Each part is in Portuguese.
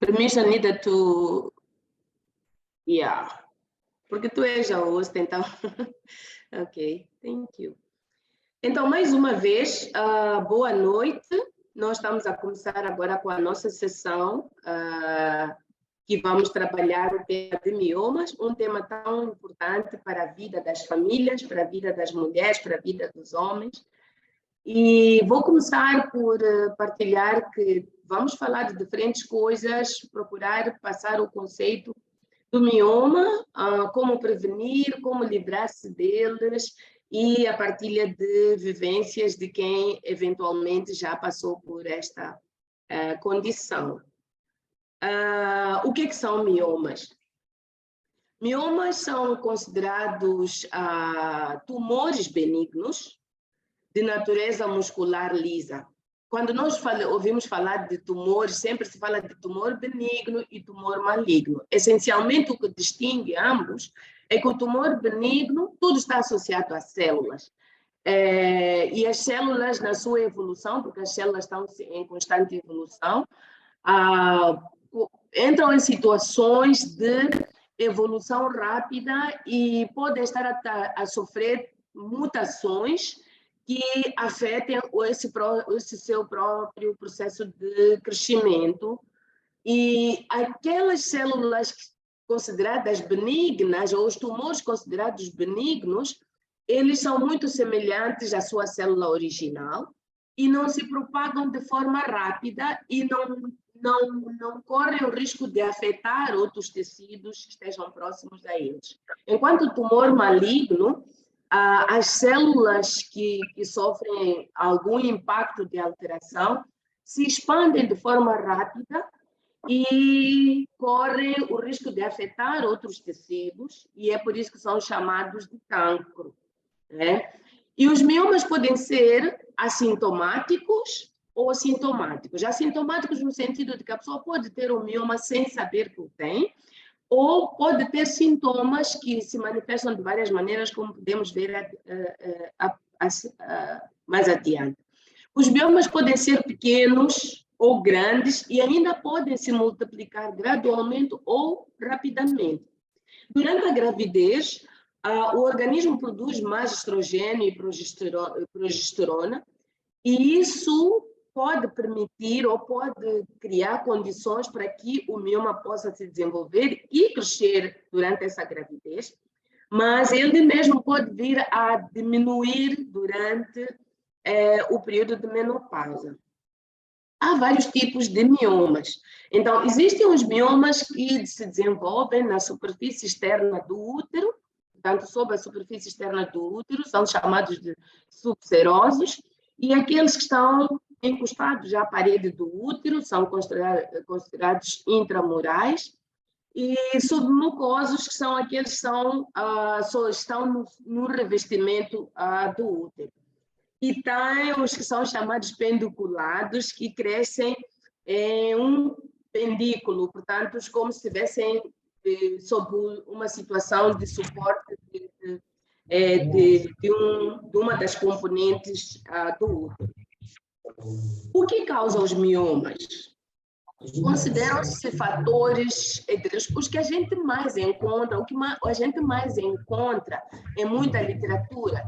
Permission needed to... Yeah. Porque tu és a host, então... Ok, thank you. Então, mais uma vez, boa noite. Nós estamos a começar agora com a nossa sessão, que vamos trabalhar o tema de miomas, um tema tão importante para a vida das famílias, para a vida das mulheres, para a vida dos homens. E vou começar por partilhar que vamos falar de diferentes coisas, procurar passar o conceito do mioma, como prevenir, como livrar-se deles e a partilha de vivências de quem eventualmente já passou por esta condição. O que são miomas? Miomas são considerados tumores benignos de natureza muscular lisa. Quando nós ouvimos falar de tumores, sempre se fala de tumor benigno e tumor maligno. Essencialmente, o que distingue ambos é que o tumor benigno, tudo está associado às células. E as células, na sua evolução, porque as células estão em constante evolução, entram em situações de evolução rápida e podem estar a sofrer mutações que afetem esse seu próprio processo de crescimento. E aquelas células consideradas benignas, ou os tumores considerados benignos, eles são muito semelhantes à sua célula original e não se propagam de forma rápida e não correm o risco de afetar outros tecidos que estejam próximos a eles. Enquanto o tumor maligno, as células que sofrem algum impacto de alteração se expandem de forma rápida e correm o risco de afetar outros tecidos, e é por isso que são chamados de cancro, né? E os miomas podem ser assintomáticos ou assintomáticos. Assintomáticos no sentido de que a pessoa pode ter um mioma sem saber que o tem, ou pode ter sintomas que se manifestam de várias maneiras, como podemos ver mais adiante. Os miomas podem ser pequenos ou grandes e ainda podem se multiplicar gradualmente ou rapidamente. Durante a gravidez, o organismo produz mais estrogênio e progesterona, e isso pode permitir ou pode criar condições para que o mioma possa se desenvolver e crescer durante essa gravidez, mas ele mesmo pode vir a diminuir durante o período de menopausa. Há vários tipos de miomas. Então, existem os miomas que se desenvolvem na superfície externa do útero, portanto, sob a superfície externa do útero, são chamados de subserosos, e aqueles que estão encostados à parede do útero são considerados intramurais, e submucosos, que são aqueles que só estão no revestimento do útero. E tem os que são chamados pendiculados, que crescem em um pendículo, portanto, como se estivessem sob uma situação de suporte de uma das componentes do útero. O que causa os miomas? Consideram-se fatores os que a gente mais encontra, o que a gente mais encontra em muita literatura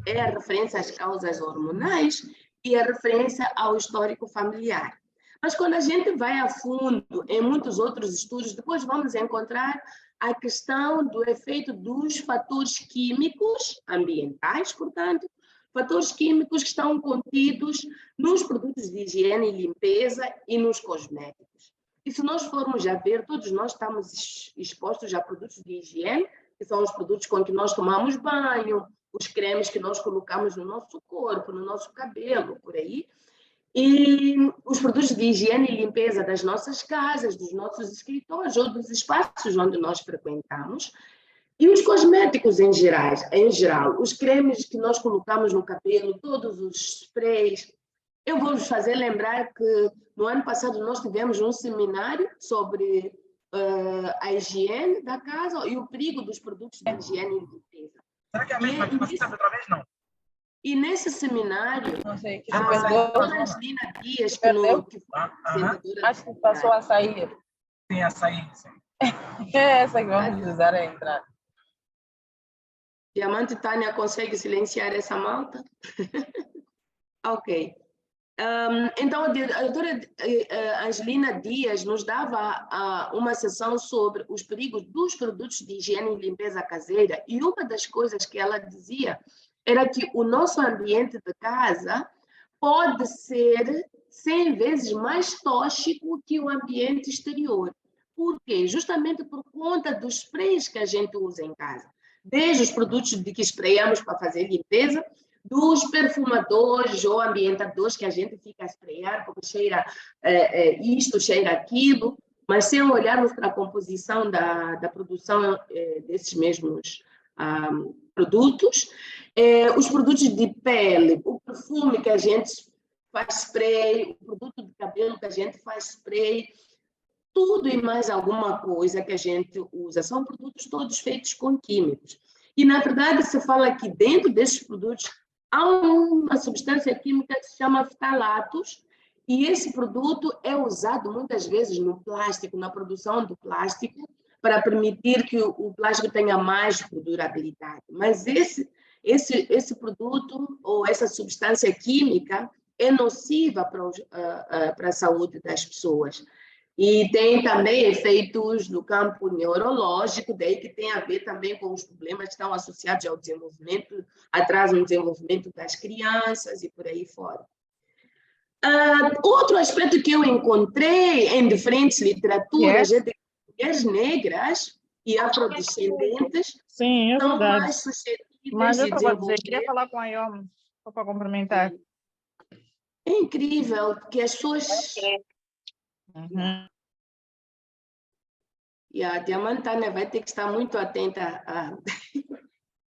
é a referência às causas hormonais e a referência ao histórico familiar. Mas quando a gente vai a fundo em muitos outros estudos, depois vamos encontrar a questão do efeito dos fatores químicos ambientais, portanto, fatores químicos que estão contidos nos produtos de higiene e limpeza e nos cosméticos. E se nós formos a ver, todos nós estamos expostos a produtos de higiene, que são os produtos com que nós tomamos banho, os cremes que nós colocamos no nosso corpo, no nosso cabelo, por aí, e os produtos de higiene e limpeza das nossas casas, dos nossos escritórios ou dos espaços onde nós frequentamos, e os cosméticos em geral, os cremes que nós colocamos no cabelo, todos os sprays. Eu vou vos fazer lembrar que no ano passado nós tivemos um seminário sobre a higiene da casa e o perigo dos produtos de higiene e limpeza. Será que é a mesma que nós outra vez? Não. E nesse seminário, não sei, que a se perdeu. doutora Angelina Dias, Perdeu? que foi apresentadora, Acho que passou a sair. Sim, açaí. Sim. É essa que vamos usar a entrar. Diamante Tânia consegue silenciar essa malta? Ok. Então, a doutora Angelina Dias nos dava uma sessão sobre os perigos dos produtos de higiene e limpeza caseira, e uma das coisas que ela dizia era que o nosso ambiente de casa pode ser 100 vezes mais tóxico que o ambiente exterior. Por quê? Justamente por conta dos sprays que a gente usa em casa. Desde os produtos de que sprayamos para fazer limpeza, dos perfumadores ou ambientadores que a gente fica a sprayar, porque cheira isto, cheira aquilo, mas sem olharmos para a composição da produção desses mesmos produtos. Os produtos de pele, o perfume que a gente faz spray, o produto de cabelo que a gente faz spray, tudo e mais alguma coisa que a gente usa. São produtos todos feitos com químicos. E, na verdade, se fala que dentro desses produtos há uma substância química que se chama ftalatos, e esse produto é usado muitas vezes no plástico, na produção do plástico, para permitir que o plástico tenha mais durabilidade. Mas esse produto ou essa substância química é nociva para a saúde das pessoas. E tem também efeitos no campo neurológico, daí que tem a ver também com os problemas que estão associados ao desenvolvimento, atraso no desenvolvimento das crianças e por aí fora. Outro aspecto que eu encontrei em diferentes literaturas é que mulheres negras e afrodescendentes são mais suscetíveis Mas eu de estava a dizer, desenvolver... queria falar com a Ioma, só para complementar. É incrível que as pessoas... E a Diamantana vai ter que estar muito atenta.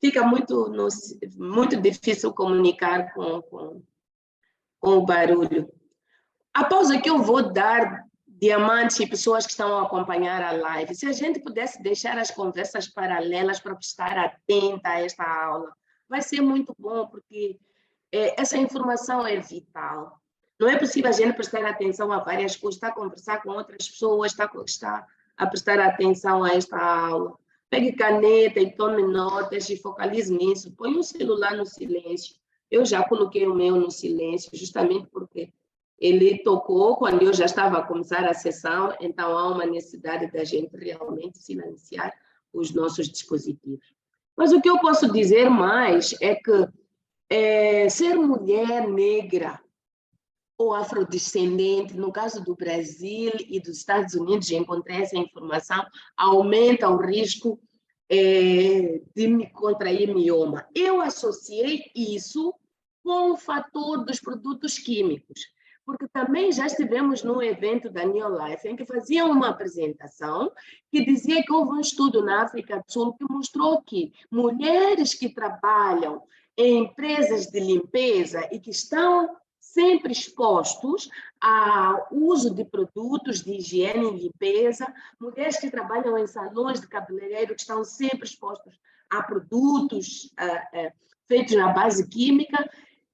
Fica muito difícil comunicar com o barulho. A pausa que eu vou dar, Diamante e pessoas que estão a acompanhar a live, se a gente pudesse deixar as conversas paralelas para estar atenta a esta aula, vai ser muito bom, porque essa informação é vital. Não é possível a gente prestar atenção a várias coisas, está a conversar com outras pessoas, está a prestar atenção a esta aula. Pegue caneta e tome notas e focalize nisso. Põe o celular no silêncio. Eu já coloquei o meu no silêncio, justamente porque ele tocou quando eu já estava a começar a sessão, então há uma necessidade da gente realmente silenciar os nossos dispositivos. Mas o que eu posso dizer mais é que ser mulher negra ou afrodescendente, no caso do Brasil e dos Estados Unidos, encontrei essa informação, aumenta o risco de contrair mioma. Eu associei isso com o fator dos produtos químicos, porque também já estivemos num evento da New Life, em que faziam uma apresentação que dizia que houve um estudo na África do Sul que mostrou que mulheres que trabalham em empresas de limpeza e que estão sempre expostos ao uso de produtos de higiene e limpeza, mulheres que trabalham em salões de cabeleireiro que estão sempre expostos a produtos feitos na base química,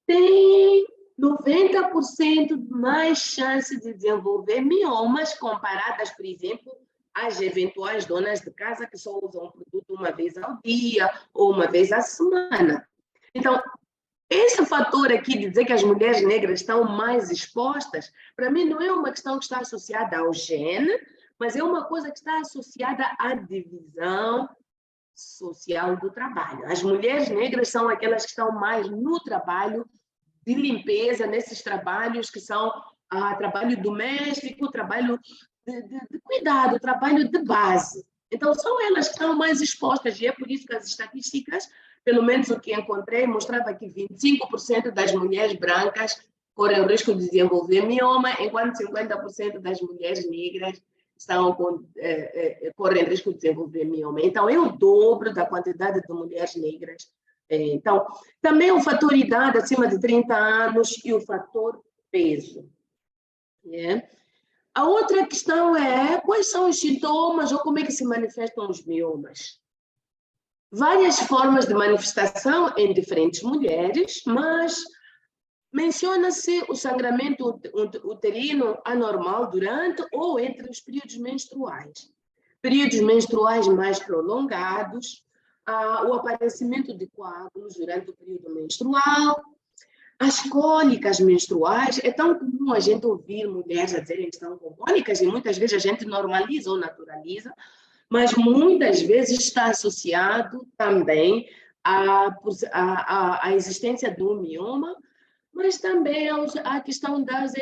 têm 90% mais chance de desenvolver miomas comparadas, por exemplo, às eventuais donas de casa que só usam o produto uma vez ao dia ou uma vez à semana. Então, esse fator aqui de dizer que as mulheres negras estão mais expostas, para mim não é uma questão que está associada ao gene, mas é uma coisa que está associada à divisão social do trabalho. As mulheres negras são aquelas que estão mais no trabalho de limpeza, nesses trabalhos que são trabalho doméstico, trabalho de cuidado, trabalho de base. Então, são elas que estão mais expostas, e é por isso que as estatísticas, pelo menos o que encontrei, mostrava que 25% das mulheres brancas correm o risco de desenvolver mioma, enquanto 50% das mulheres negras correm o risco de desenvolver mioma. Então, é o dobro da quantidade de mulheres negras. Então, também o fator idade acima de 30 anos e o fator peso. A outra questão é quais são os sintomas ou como é que se manifestam os miomas. Várias formas de manifestação em diferentes mulheres, mas Menciona-se o sangramento uterino anormal durante ou entre os períodos menstruais. Períodos menstruais mais prolongados, o aparecimento de coágulos durante o período menstrual, as cólicas menstruais. É tão comum a gente ouvir mulheres a dizerem que estão com cólicas e muitas vezes a gente normaliza ou naturaliza, mas muitas vezes está associado também à existência do mioma, mas também à questão das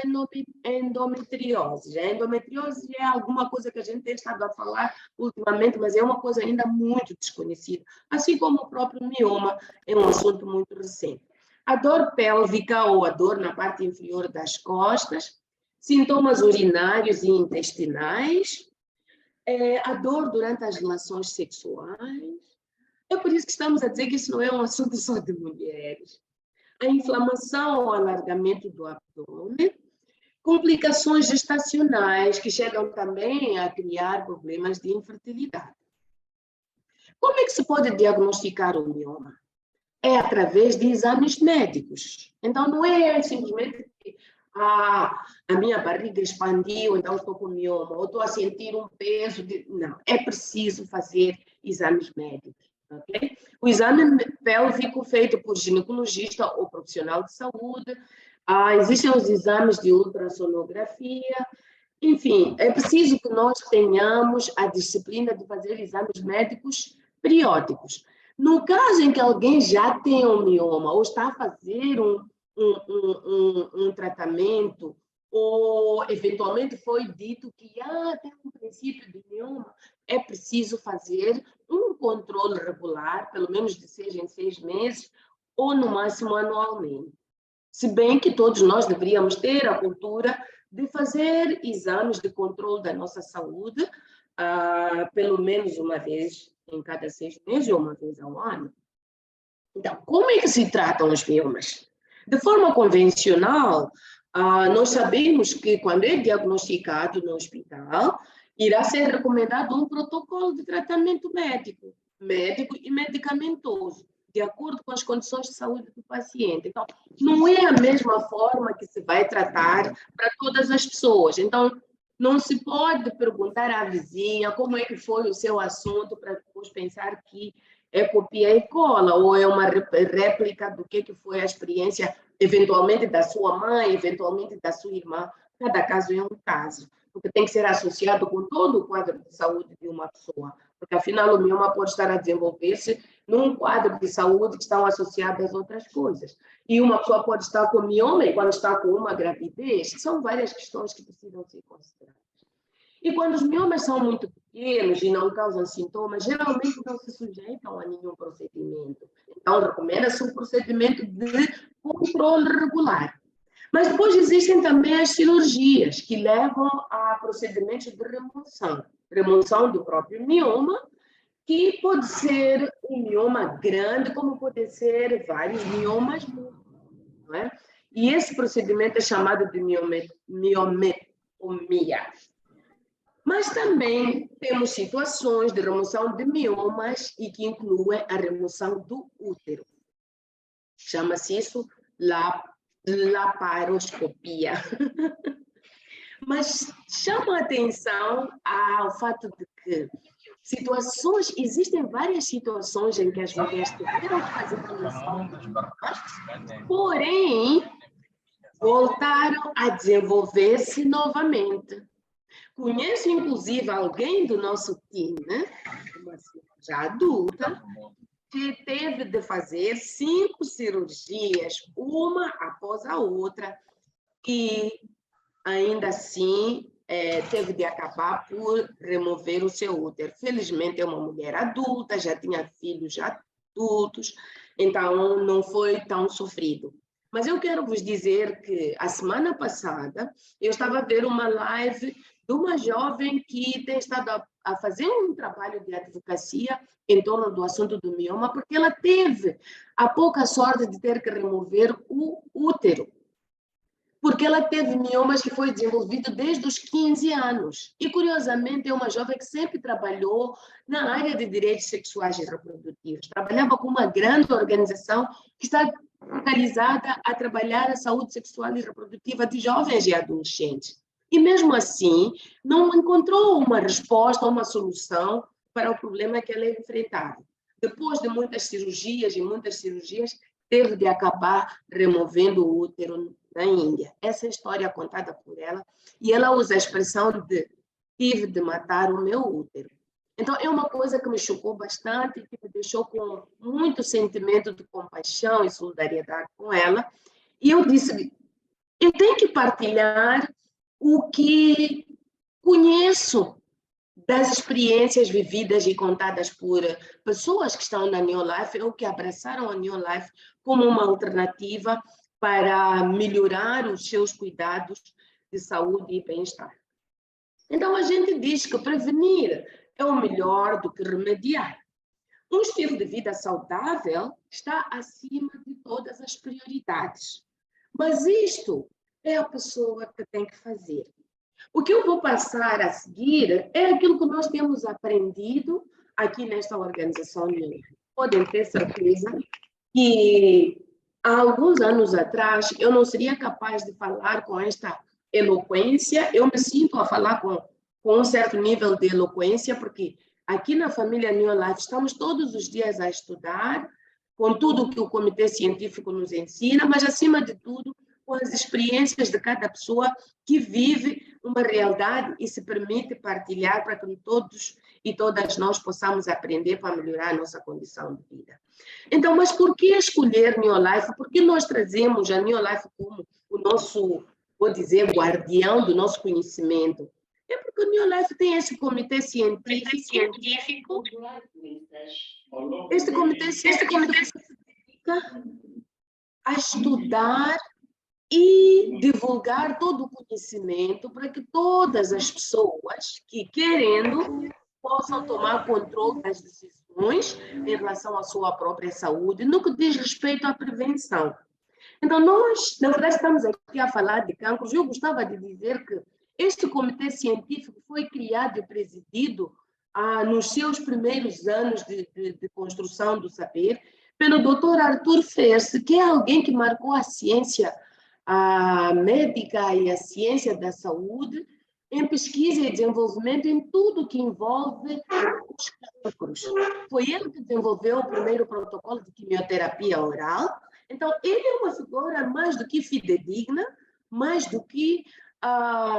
endometrioses. A endometriose é alguma coisa que a gente tem estado a falar ultimamente, mas é uma coisa ainda muito desconhecida, assim como o próprio mioma é um assunto muito recente. A dor pélvica ou a dor na parte inferior das costas, sintomas urinários e intestinais, a dor durante as relações sexuais. É por isso que estamos a dizer que isso não é um assunto só de mulheres. A inflamação ou alargamento do abdômen, complicações gestacionais que chegam também a criar problemas de infertilidade. Como é que se pode diagnosticar o mioma? É através de exames médicos. Então, não é simplesmente que a minha barriga expandiu, então estou com mioma, ou estou a sentir um peso. Não, é preciso fazer exames médicos. Okay? O exame pélvico feito por ginecologista ou profissional de saúde, existem os exames de ultrassonografia, enfim, é preciso que nós tenhamos a disciplina de fazer exames médicos periódicos. No caso em que alguém já tem um mioma ou está a fazer um tratamento, ou eventualmente foi dito que tem um princípio de mioma, é preciso fazer um controle regular, pelo menos de 6 em 6 meses, ou no máximo anualmente. Se bem que todos nós deveríamos ter a cultura de fazer exames de controle da nossa saúde, pelo menos uma vez em cada 6 meses ou uma vez ao ano. Então, como é que se tratam os miomas? De forma convencional, nós sabemos que quando é diagnosticado no hospital, irá ser recomendado um protocolo de tratamento médico e medicamentoso, de acordo com as condições de saúde do paciente. Então, não é a mesma forma que se vai tratar para todas as pessoas. Então, não se pode perguntar à vizinha como é que foi o seu assunto para depois pensar que é copia e cola, ou é uma réplica do que foi a experiência, eventualmente da sua mãe, eventualmente da sua irmã. Cada caso é um caso, porque tem que ser associado com todo o quadro de saúde de uma pessoa, porque afinal o mioma pode estar a desenvolver-se num quadro de saúde que estão associadas a outras coisas. E uma pessoa pode estar com mioma e quando está com uma gravidez, são várias questões que precisam ser consideradas. E quando os miomas são muito pequenos e não causam sintomas, geralmente não se sujeitam a nenhum procedimento. Então, recomenda-se um procedimento de controle regular. Mas depois existem também as cirurgias, que levam a procedimentos de remoção do próprio mioma, que pode ser um mioma grande, como pode ser vários miomas, não é? E esse procedimento é chamado de miometomia. Mas também temos situações de remoção de miomas e que incluem a remoção do útero. Chama-se isso laparoscopia. Mas chama a atenção ao fato de que existem várias situações em que as mulheres tiveram que fazer remoção, porém, voltaram a desenvolver-se novamente. Conheço, inclusive, alguém do nosso time, uma senhora já adulta, que teve de fazer 5 cirurgias, uma após a outra, e ainda assim teve de acabar por remover o seu útero. Felizmente, é uma mulher adulta, já tinha filhos adultos, então não foi tão sofrido. Mas eu quero vos dizer que a semana passada eu estava a ver uma live de uma jovem que tem estado a fazer um trabalho de advocacia em torno do assunto do mioma, porque ela teve a pouca sorte de ter que remover o útero, porque ela teve miomas que foi desenvolvido desde os 15 anos. E, curiosamente, é uma jovem que sempre trabalhou na área de direitos sexuais e reprodutivos. Trabalhava com uma grande organização que está focalizada a trabalhar a saúde sexual e reprodutiva de jovens e adolescentes. E mesmo assim, não encontrou uma resposta, uma solução para o problema que ela enfrentava. Depois de muitas cirurgias, teve de acabar removendo o útero na Índia. Essa é a história contada por ela, e ela usa a expressão de tive de matar o meu útero. Então, é uma coisa que me chocou bastante, que me deixou com muito sentimento de compaixão e solidariedade com ela. E eu disse, eu tenho que partilhar o que conheço das experiências vividas e contadas por pessoas que estão na Neolife ou que abraçaram a Neolife como uma alternativa para melhorar os seus cuidados de saúde e bem-estar. Então, a gente diz que prevenir é o melhor do que remediar. Um estilo de vida saudável está acima de todas as prioridades. Mas isto é a pessoa que tem que fazer. O que eu vou passar a seguir é aquilo que nós temos aprendido aqui nesta organização. Podem ter certeza que há alguns anos atrás eu não seria capaz de falar com esta eloquência. Eu me sinto a falar com um certo nível de eloquência, porque aqui na família Neolife estamos todos os dias a estudar, com tudo que o comitê científico nos ensina, mas, acima de tudo, com as experiências de cada pessoa que vive uma realidade e se permite partilhar para que todos e todas nós possamos aprender para melhorar a nossa condição de vida. Então, mas por que escolher Neolife? Por que nós trazemos a Neolife como o nosso, vou dizer, guardião do nosso conhecimento? É porque o Neolife tem esse comitê científico. Este comitê científico se dedica a estudar e divulgar todo o conhecimento para que todas as pessoas que, querendo, possam tomar controle das decisões em relação à sua própria saúde, no que diz respeito à prevenção. Então, nós, na verdade, estamos aqui a falar de cancros. Eu gostava de dizer que este comitê científico foi criado e presidido nos seus primeiros anos de construção do saber pelo Dr. Arthur Fierce, que é alguém que marcou a ciência médica e a ciência da saúde em pesquisa e desenvolvimento em tudo que envolve os cancros. Foi ele que desenvolveu o primeiro protocolo de quimioterapia oral. Então, ele é uma figura mais do que fidedigna, mais do que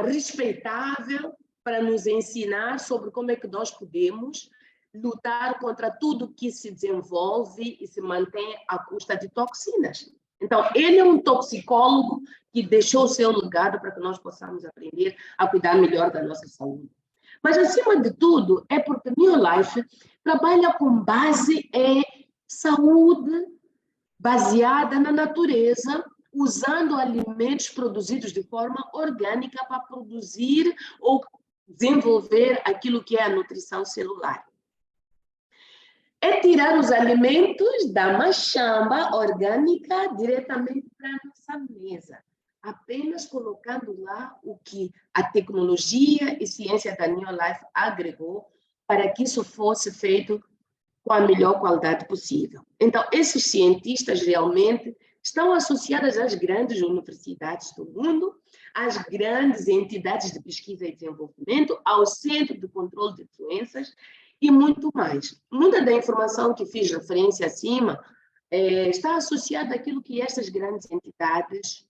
respeitável para nos ensinar sobre como é que nós podemos lutar contra tudo que se desenvolve e se mantém à custa de toxinas. Então, ele é um toxicólogo que deixou o seu legado para que nós possamos aprender a cuidar melhor da nossa saúde. Mas, acima de tudo, é porque Neolife trabalha com base em saúde baseada na natureza, usando alimentos produzidos de forma orgânica para produzir ou desenvolver aquilo que é a nutrição celular. É tirar os alimentos da machamba orgânica diretamente para a nossa mesa, apenas colocando lá o que a tecnologia e ciência da Neolife agregou para que isso fosse feito com a melhor qualidade possível. Então, esses cientistas realmente estão associados às grandes universidades do mundo, às grandes entidades de pesquisa e desenvolvimento, ao Centro de Controle de Doenças e muito mais. Muita da informação que fiz referência acima está associada àquilo que essas grandes entidades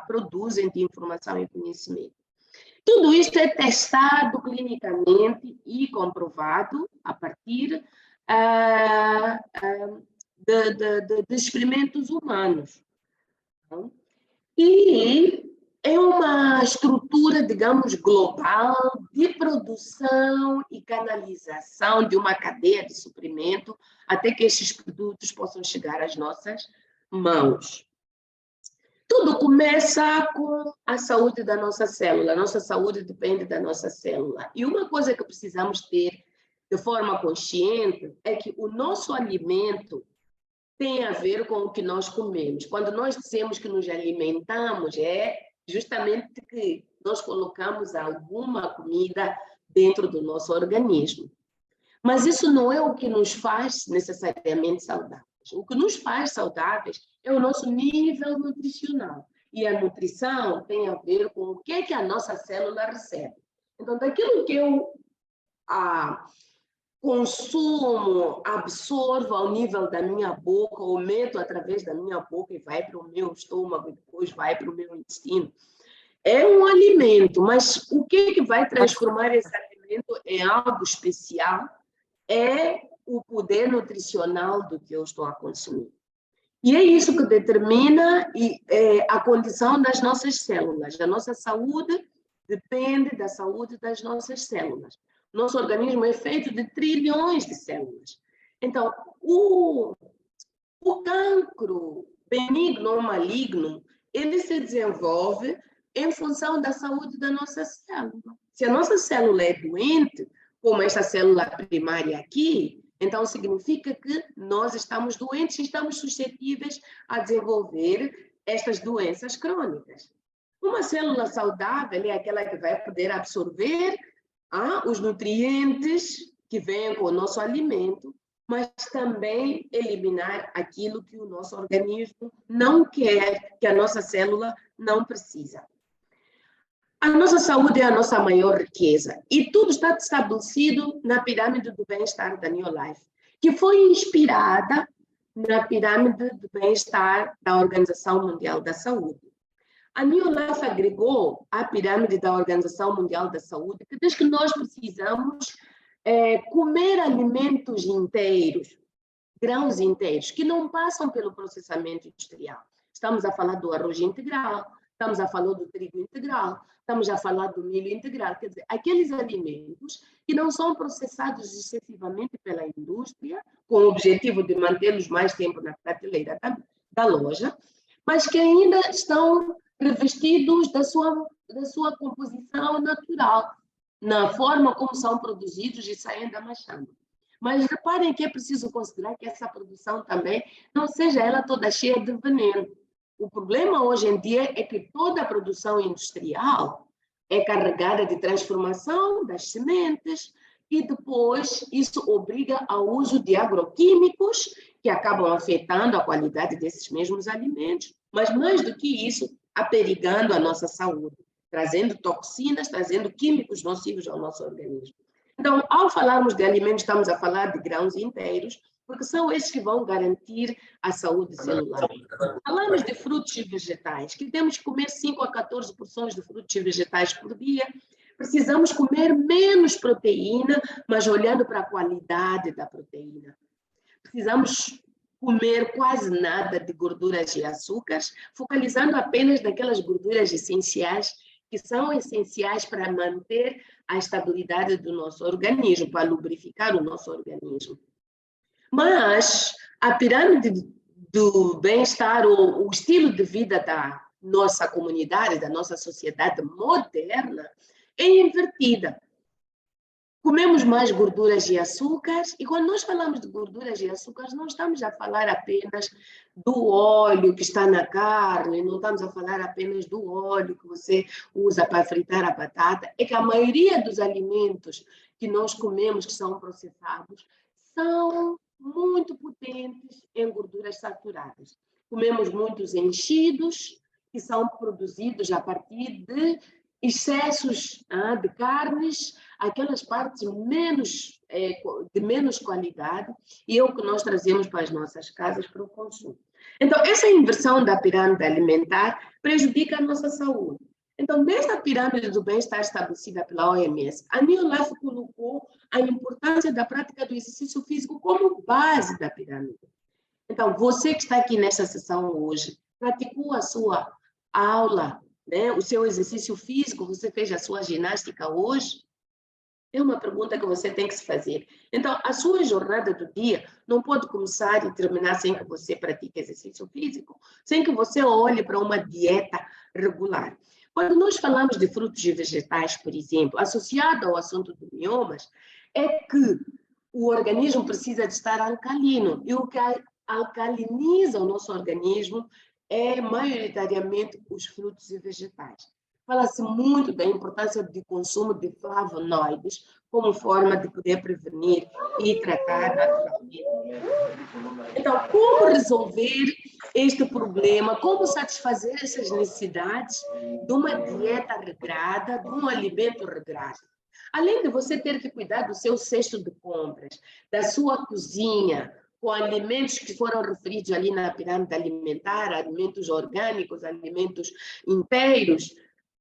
produzem de informação e conhecimento. Tudo isto é testado clinicamente e comprovado a partir de experimentos humanos. E é uma estrutura, digamos, global de produção e canalização de uma cadeia de suprimento até que estes produtos possam chegar às nossas mãos. Tudo começa com a saúde da nossa célula. A nossa saúde depende da nossa célula. E uma coisa que precisamos ter de forma consciente é que o nosso alimento tem a ver com o que nós comemos. Quando nós dizemos que nos alimentamos, é justamente que nós colocamos alguma comida dentro do nosso organismo. Mas isso não é o que nos faz necessariamente saudáveis. O que nos faz saudáveis é o nosso nível nutricional. E a nutrição tem a ver com o que é que a nossa célula recebe. Então, daquilo que eu consumo, absorvo ao nível da minha boca, ou meto através da minha boca e vai para o meu estômago e depois vai para o meu intestino, é um alimento, mas o que vai transformar esse alimento em algo especial é o poder nutricional do que eu estou a consumir. E é isso que determina a condição das nossas células. A nossa saúde depende da saúde das nossas células. Nosso organismo é feito de trilhões de células. Então, o cancro benigno ou maligno, ele se desenvolve em função da saúde da nossa célula. Se a nossa célula é doente, como esta célula primária aqui, então significa que nós estamos doentes e estamos suscetíveis a desenvolver estas doenças crônicas. Uma célula saudável é aquela que vai poder absorver os nutrientes que vêm com o nosso alimento, mas também eliminar aquilo que o nosso organismo não quer, que a nossa célula não precisa. A nossa saúde é a nossa maior riqueza e tudo está estabelecido na pirâmide do bem-estar da New Life, que foi inspirada na pirâmide do bem-estar da Organização Mundial da Saúde. A New Life agregou à pirâmide da Organização Mundial da Saúde que diz que nós precisamos comer alimentos inteiros, grãos inteiros, que não passam pelo processamento industrial. Estamos a falar do arroz integral, estamos a falar do trigo integral, estamos a falar do milho integral, quer dizer, aqueles alimentos que não são processados excessivamente pela indústria, com o objetivo de mantê-los mais tempo na prateleira da loja, mas que ainda estão revestidos da sua composição natural, na forma como são produzidos e saem da machamba. Mas reparem que é preciso considerar que essa produção também não seja ela toda cheia de veneno. O problema hoje em dia é que toda a produção industrial é carregada de transformação das sementes e depois isso obriga ao uso de agroquímicos que acabam afetando a qualidade desses mesmos alimentos, mas mais do que isso, aperigando a nossa saúde, trazendo toxinas, trazendo químicos nocivos ao nosso organismo. Então, ao falarmos de alimentos, estamos a falar de grãos inteiros, porque são esses que vão garantir a saúde celular. Falamos de frutos e vegetais, que temos que comer 5 a 14 porções de frutos e vegetais por dia. Precisamos comer menos proteína, mas olhando para a qualidade da proteína. Precisamos comer quase nada de gorduras e açúcares, focalizando apenas naquelas gorduras essenciais que são essenciais para manter a estabilidade do nosso organismo, para lubrificar o nosso organismo. Mas a pirâmide do bem-estar, o estilo de vida da nossa comunidade, da nossa sociedade moderna, é invertida. Comemos mais gorduras e açúcares, e quando nós falamos de gorduras e açúcares, não estamos a falar apenas do óleo que está na carne, não estamos a falar apenas do óleo que você usa para fritar a batata, é que a maioria dos alimentos que nós comemos, que são processados, são muito potentes em gorduras saturadas. Comemos muitos enchidos, que são produzidos a partir de excessos de carnes, aquelas partes de menos qualidade, e é o que nós trazemos para as nossas casas para o consumo. Então, essa inversão da pirâmide alimentar prejudica a nossa saúde. Então, nesta pirâmide do bem-estar estabelecida pela OMS, a New Life colocou a importância da prática do exercício físico como base da pirâmide. Então, você que está aqui nessa sessão hoje, praticou a sua aula, né? O seu exercício físico, você fez a sua ginástica hoje? É uma pergunta que você tem que se fazer. Então, a sua jornada do dia não pode começar e terminar sem que você pratique exercício físico, sem que você olhe para uma dieta regular. Quando nós falamos de frutos e vegetais, por exemplo, associado ao assunto de miomas, é que o organismo precisa de estar alcalino, e o que alcaliniza o nosso organismo é maioritariamente os frutos e vegetais. Fala-se muito da importância do consumo de flavonoides como forma de poder prevenir e tratar naturalmente. Então, como resolver este problema, como satisfazer essas necessidades de uma dieta regrada, de um alimento regrado. Além de você ter que cuidar do seu cesto de compras, da sua cozinha, com alimentos que foram referidos ali na pirâmide alimentar, alimentos orgânicos, alimentos inteiros,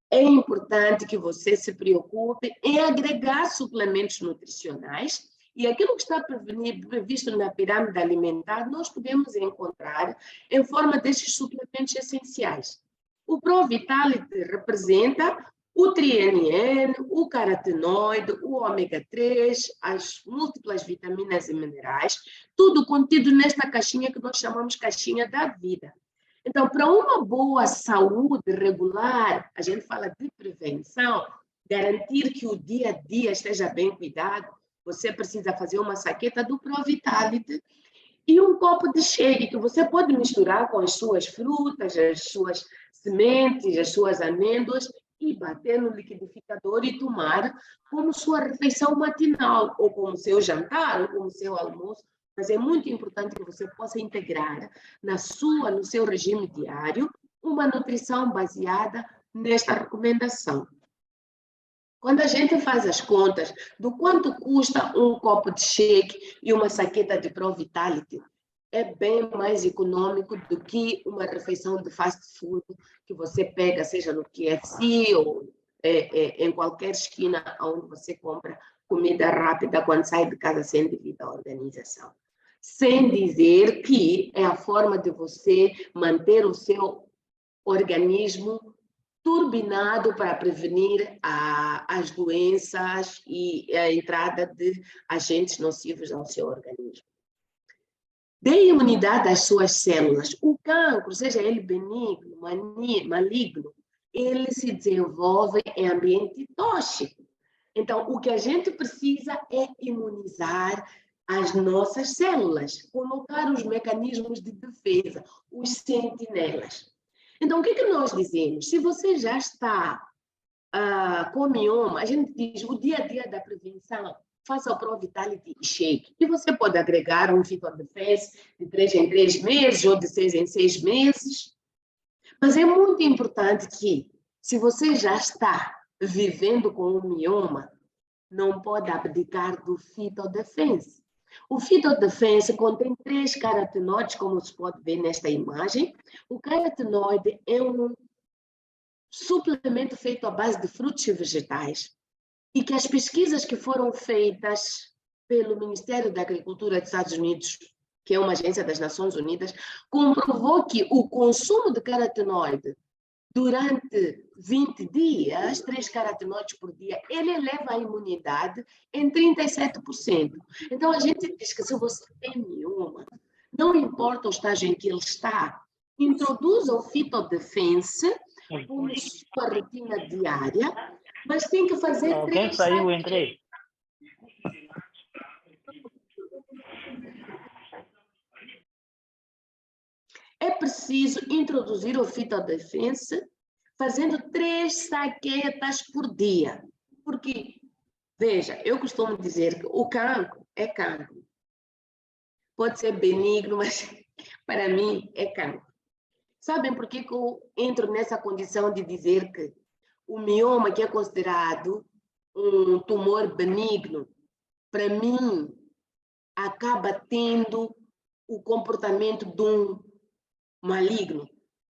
é importante que você se preocupe em agregar suplementos nutricionais. E aquilo que está previsto na pirâmide alimentar, nós podemos encontrar em forma desses suplementos essenciais. O Pro Vitality representa o triNN, o carotenoide, o ômega 3, as múltiplas vitaminas e minerais, tudo contido nesta caixinha que nós chamamos caixinha da vida. Então, para uma boa saúde regular, a gente fala de prevenção, garantir que o dia a dia esteja bem cuidado, você precisa fazer uma saqueta do Pro Vitality e um copo de shake que você pode misturar com as suas frutas, as suas sementes, as suas amêndoas e bater no liquidificador e tomar como sua refeição matinal, ou como seu jantar, ou como seu almoço. Mas é muito importante que você possa integrar no seu regime diário uma nutrição baseada nesta recomendação. Quando a gente faz as contas do quanto custa um copo de shake e uma saqueta de Pro Vitality, é bem mais econômico do que uma refeição de fast food que você pega, seja no KFC ou em qualquer esquina onde você compra comida rápida quando sai de casa sem devida organização. Sem dizer que é a forma de você manter o seu organismo turbinado para prevenir as doenças e a entrada de agentes nocivos ao seu organismo. Dê imunidade às suas células. O cancro, seja ele benigno, maligno, ele se desenvolve em ambiente tóxico. Então, o que a gente precisa é imunizar as nossas células, colocar os mecanismos de defesa, os sentinelas. Então, o que nós dizemos? Se você já está com mioma, a gente diz o dia a dia da prevenção, faça o Pro Vitality Shake. E você pode agregar um Fitodefense de 3 em 3 meses ou de 6 em 6 meses. Mas é muito importante que, se você já está vivendo com um mioma, não pode abdicar do Fitodefense. O Fitodefense contém 3 carotenoides, como se pode ver nesta imagem. O carotenoide é um suplemento feito à base de frutos e vegetais e que as pesquisas que foram feitas pelo Ministério da Agricultura dos Estados Unidos, que é uma agência das Nações Unidas, comprovou que o consumo de carotenoide durante 20 dias, 3 carotenoides por dia, ele eleva a imunidade em 37%. Então, a gente diz que se você tem mioma, não importa o estágio em que ele está, introduza o Fitodefense como sua rotina diária, mas tem que fazer Alguém 3 saiu, entrei. É preciso introduzir o Fitodefense fazendo 3 saquetas por dia. Porque, veja, eu costumo dizer que o cancro é cancro. Pode ser benigno, mas para mim é cancro. Sabem por que eu entro nessa condição de dizer que o mioma, que é considerado um tumor benigno, para mim, acaba tendo o comportamento de um maligno?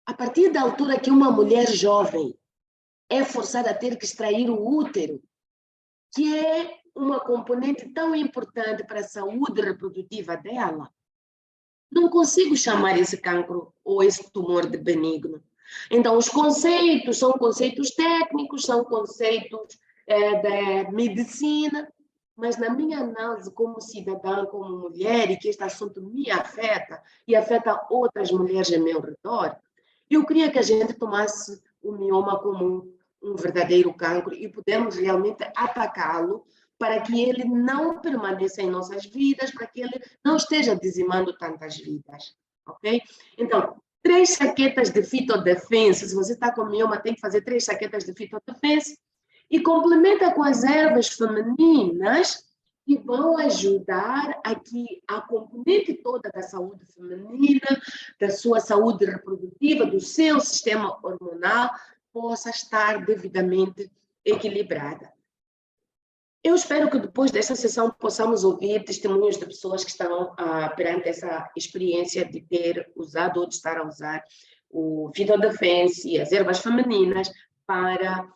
A partir da altura que uma mulher jovem é forçada a ter que extrair o útero, que é uma componente tão importante para a saúde reprodutiva dela, não consigo chamar esse cancro ou esse tumor de benigno. Então, os conceitos são conceitos técnicos, são conceitos da medicina, mas na minha análise como cidadã, como mulher, e que este assunto me afeta e afeta outras mulheres ao meu redor, eu queria que a gente tomasse o mioma como um verdadeiro cancro e pudemos realmente atacá-lo para que ele não permaneça em nossas vidas, para que ele não esteja dizimando tantas vidas, ok? Então, 3 saquetas de Fitodefense, se você está com mioma, tem que fazer 3 saquetas de Fitodefense, e complementa com as ervas femininas que vão ajudar a que a componente toda da saúde feminina, da sua saúde reprodutiva, do seu sistema hormonal, possa estar devidamente equilibrada. Eu espero que depois desta sessão possamos ouvir testemunhos de pessoas que estão perante essa experiência de ter usado ou de estar a usar o Fitodefense e as ervas femininas para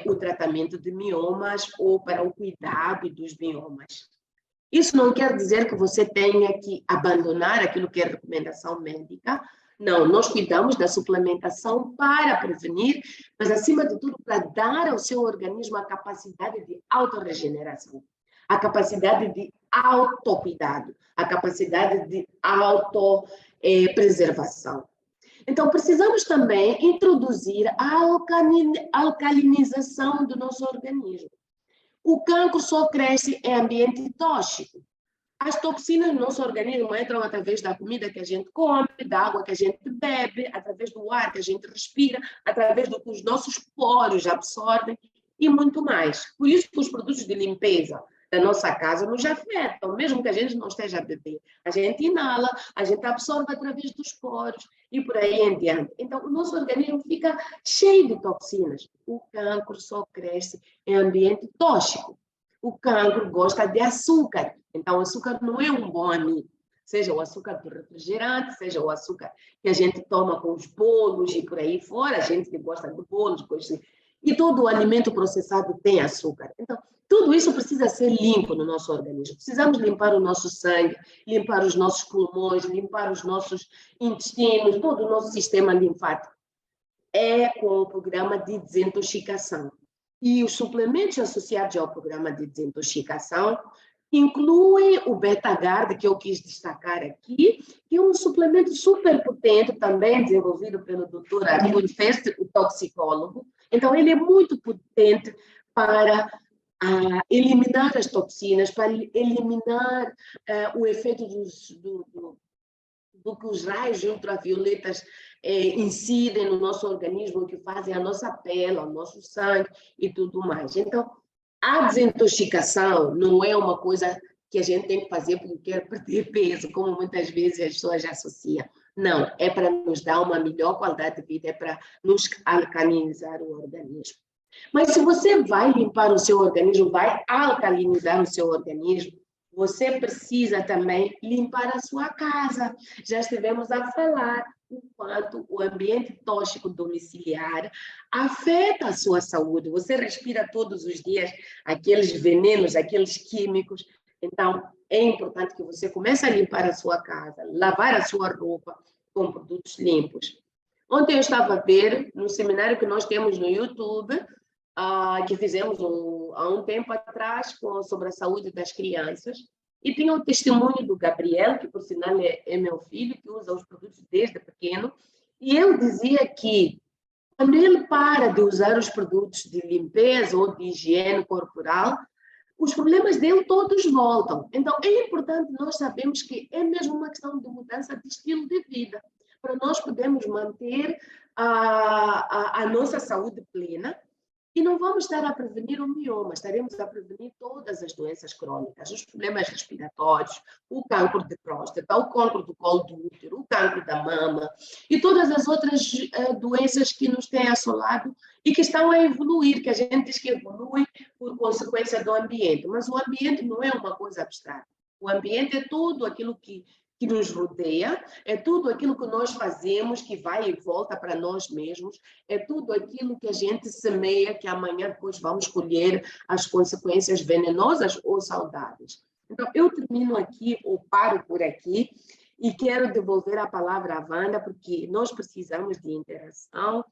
o tratamento de miomas ou para o cuidado dos miomas. Isso não quer dizer que você tenha que abandonar aquilo que é recomendação médica. Não, nós cuidamos da suplementação para prevenir, mas acima de tudo para dar ao seu organismo a capacidade de autorregeneração, a capacidade de autocuidado, a capacidade de autopreservação. Então, precisamos também introduzir a alcalinização do nosso organismo. O cancro só cresce em ambiente tóxico. As toxinas no nosso organismo entram através da comida que a gente come, da água que a gente bebe, através do ar que a gente respira, através do que os nossos poros absorvem e muito mais. Por isso que os produtos de limpeza da nossa casa nos afetam, mesmo que a gente não esteja a beber. A gente inala, a gente absorve através dos poros e por aí em diante. Então, o nosso organismo fica cheio de toxinas. O cancro só cresce em ambiente tóxico. O cancro gosta de açúcar. Então, o açúcar não é um bom amigo. Seja o açúcar do refrigerante, seja o açúcar que a gente toma com os bolos e por aí fora, a gente que gosta de bolos, coisas assim. E todo o alimento processado tem açúcar. Então, tudo isso precisa ser limpo no nosso organismo. Precisamos limpar o nosso sangue, limpar os nossos pulmões, limpar os nossos intestinos, todo o nosso sistema linfático. É com o programa de desintoxicação. E os suplementos associados ao programa de desintoxicação incluem o Betagard, que eu quis destacar aqui, que é um suplemento super potente, também desenvolvido pelo Dr. Arthur Fest, o toxicólogo. Então, ele é muito potente para eliminar as toxinas, para eliminar o efeito do que os raios ultravioletas incidem no nosso organismo, que fazem a nossa pele, o nosso sangue e tudo mais. Então, a desintoxicação não é uma coisa que a gente tem que fazer porque quer perder peso, como muitas vezes as pessoas associam. Não, é para nos dar uma melhor qualidade de vida, é para nos alcalinizar o organismo. Mas se você vai limpar o seu organismo, vai alcalinizar o seu organismo, você precisa também limpar a sua casa. Já estivemos a falar o quanto o ambiente tóxico domiciliar afeta a sua saúde. Você respira todos os dias aqueles venenos, aqueles químicos. Então, é importante que você comece a limpar a sua casa, lavar a sua roupa com produtos limpos. Ontem eu estava a ver, no seminário que nós temos no YouTube, que fizemos há um tempo atrás sobre a saúde das crianças, e tinha o testemunho do Gabriel, que por sinal é meu filho, que usa os produtos desde pequeno, e eu dizia que quando ele para de usar os produtos de limpeza ou de higiene corporal, os problemas dele todos voltam. Então, é importante nós sabermos que é mesmo uma questão de mudança de estilo de vida, para nós podermos manter a nossa saúde plena. E não vamos estar a prevenir o mioma, estaremos a prevenir todas as doenças crônicas, os problemas respiratórios, o cancro de próstata, o cancro do colo do útero, o cancro da mama e todas as outras doenças que nos têm assolado e que estão a evoluir, que a gente diz que evoluem por consequência do ambiente. Mas o ambiente não é uma coisa abstrata. O ambiente é tudo aquilo que nos rodeia, é tudo aquilo que nós fazemos, que vai e volta para nós mesmos, é tudo aquilo que a gente semeia, que amanhã depois vamos colher as consequências venenosas ou saudáveis. Então, eu termino aqui, ou paro por aqui, e quero devolver a palavra à Wanda, porque nós precisamos de interação.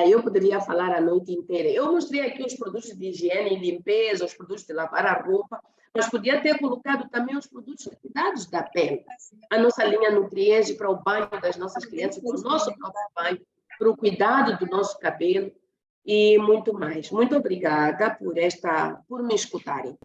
Eu poderia falar a noite inteira. Eu mostrei aqui os produtos de higiene e limpeza, os produtos de lavar a roupa, mas podia ter colocado também os produtos de cuidados da pele. A nossa linha Nutriege para o banho das nossas crianças, para o nosso próprio banho, para o cuidado do nosso cabelo e muito mais. Muito obrigada por me escutarem.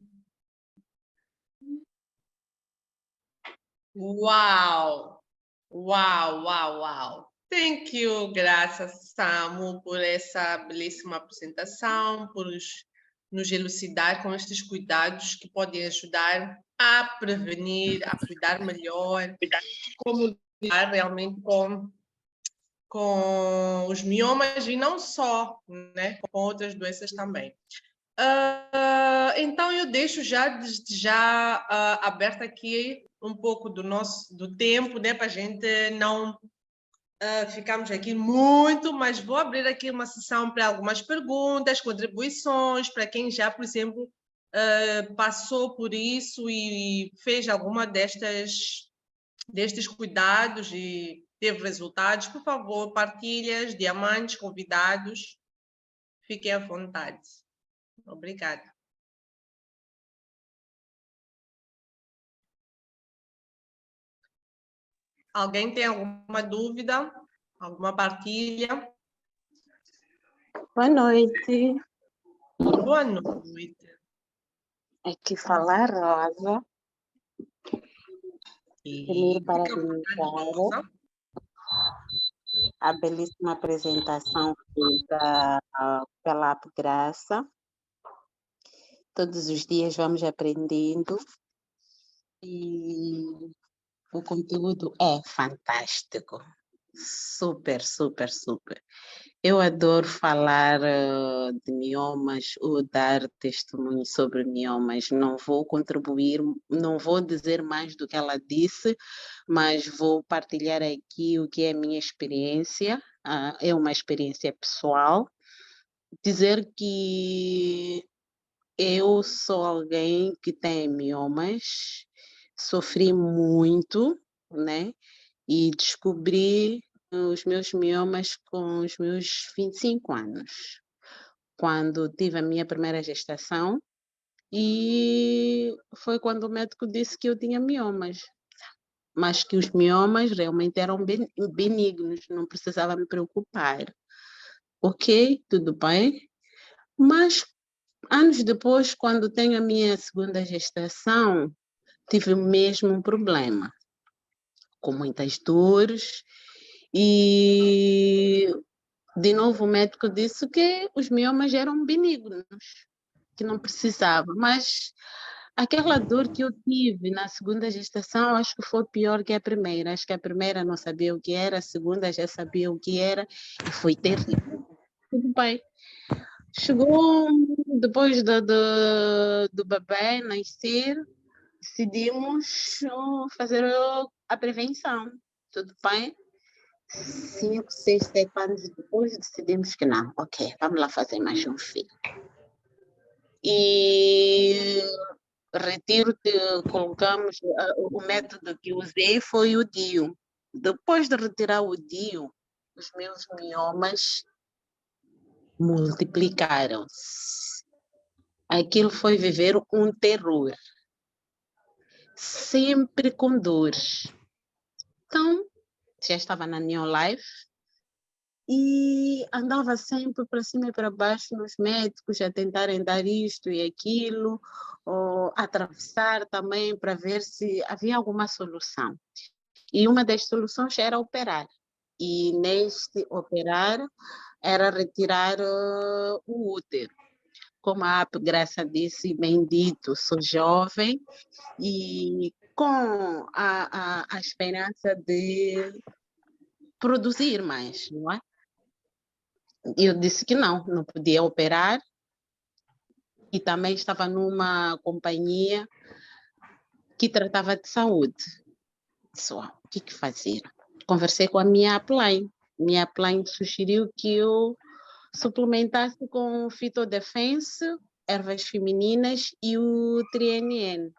Uau! Uau, uau, uau! Thank you, graças, Samu, por essa belíssima apresentação, por nos elucidar com estes cuidados que podem ajudar a prevenir, a cuidar melhor, como lidar realmente com os miomas e não só, né, com outras doenças também. Então eu deixo já aberto aqui um pouco do tempo, né, para a gente não ficarmos aqui muito, mas vou abrir aqui uma sessão para algumas perguntas, contribuições, para quem já, por exemplo, passou por isso e fez alguma destes cuidados e teve resultados. Por favor, partilhas, diamantes, convidados, fiquem à vontade. Obrigada. Alguém tem alguma dúvida? Alguma partilha? Boa noite. Boa noite. Aqui fala a Rosa. Primeiro, Fica à vontade, parabenizar Rosa. a belíssima apresentação feita pela Graça. Todos os dias vamos aprendendo e o conteúdo é fantástico. Super, super, super. Eu adoro falar de miomas ou dar testemunho sobre miomas. Não vou contribuir, não vou dizer mais do que ela disse, mas vou partilhar aqui o que é a minha experiência. É uma experiência pessoal. Dizer que eu sou alguém que tem miomas, sofri muito, né? E descobri os meus miomas com os meus 25 anos, quando tive a minha primeira gestação, e foi quando o médico disse que eu tinha miomas, mas que os miomas realmente eram benignos, não precisava me preocupar. Ok, tudo bem, mas anos depois, quando tenho a minha segunda gestação, tive o mesmo problema, com muitas dores, e de novo o médico disse que os miomas eram benignos, que não precisava, mas aquela dor que eu tive na segunda gestação, acho que foi pior que a primeira. Acho que a primeira não sabia o que era, a segunda já sabia o que era, e foi terrível. Tudo bem. Chegou depois do bebê nascer, decidimos fazer a prevenção. Tudo bem? 5, 6, 7 anos depois decidimos que não, ok, vamos lá fazer mais um filho. E colocamos, o método que usei foi o DIU. Depois de retirar o DIU, os meus miomas multiplicaram-se. Aquilo foi viver um terror, sempre com dores. Então, já estava na Neon Life e andava sempre para cima e para baixo nos médicos a tentarem dar isto e aquilo, ou atravessar também para ver se havia alguma solução. E uma das soluções era operar. E neste operar era retirar o útero. Como a Graça disse, bem dito, sou jovem e com a esperança de produzir mais, não é? Eu disse que não podia operar, e também estava numa companhia que tratava de saúde. Disse, o que fazer? Conversei com a minha upline. Minha upline sugeriu que eu suplementasse com fitodefense, ervas femininas e o TriNN.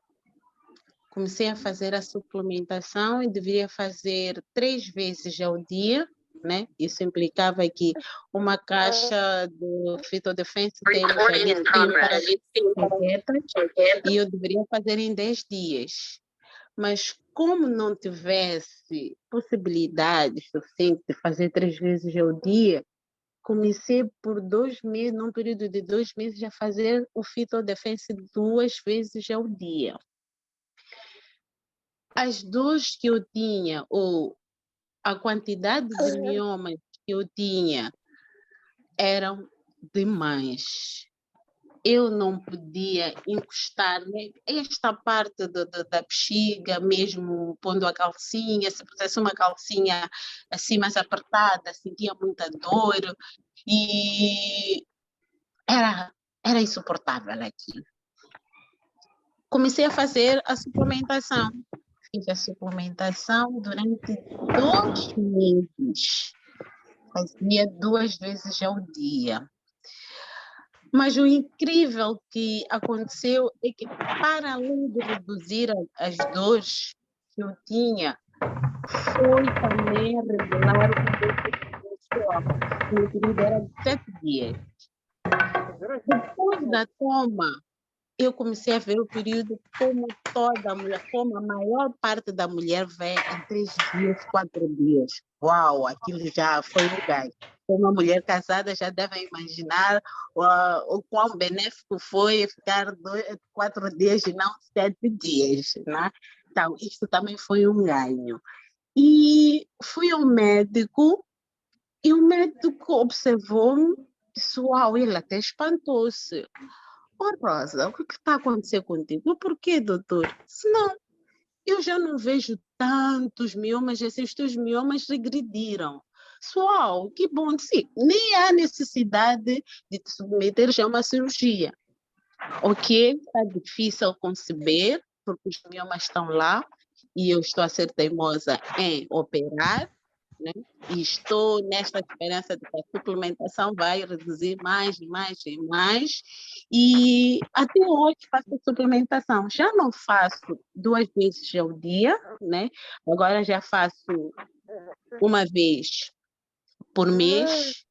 Comecei a fazer a suplementação e deveria fazer 3 vezes ao dia, né? Isso implicava que uma caixa do fitodefense temos ali 30 paquetes e eu deveria fazer em 10 dias. Mas como não tivesse possibilidade suficiente de fazer 3 vezes ao dia, comecei por 2 meses, num período de 2 meses, a fazer o fitodefense 2 vezes ao dia. As dores que eu tinha, ou a quantidade de miomas que eu tinha, eram demais. eu não podia encostar, né? Esta parte da bexiga, mesmo pondo a calcinha, se pusesse uma calcinha assim mais apertada, sentia muita dor e era insuportável aquilo. Comecei a fazer a suplementação. Fiz a suplementação durante 2 meses. Fazia 2 vezes ao dia. Mas o incrível que aconteceu é que, para além de reduzir as dores que eu tinha, foi também regular o período menstrual. O meu período era de 7 dias. Depois da toma, eu comecei a ver o período como toda mulher, como a maior parte da mulher vê em 3 dias, 4 dias. Uau, aquilo já foi um gás. Uma mulher casada já deve imaginar o quão benéfico foi ficar 4 dias e não 7 dias, né? Então, isso também foi um ganho. E fui ao médico, e o médico observou-me, disse, uau, ele até espantou-se. Ô, Rosa, o que está acontecendo contigo? Por quê, doutor? Se não, eu já não vejo tantos miomas, assim, os teus miomas regrediram. Uau, que bom. Sim, nem há necessidade de te submeter já a uma cirurgia. Ok, está difícil conceber, porque os miomas estão lá e eu estou a ser teimosa em operar, né? E estou nesta esperança de que a suplementação vai reduzir mais e mais e mais. E até hoje faço suplementação. Já não faço 2 vezes ao dia, né? Agora já faço uma vez por mês,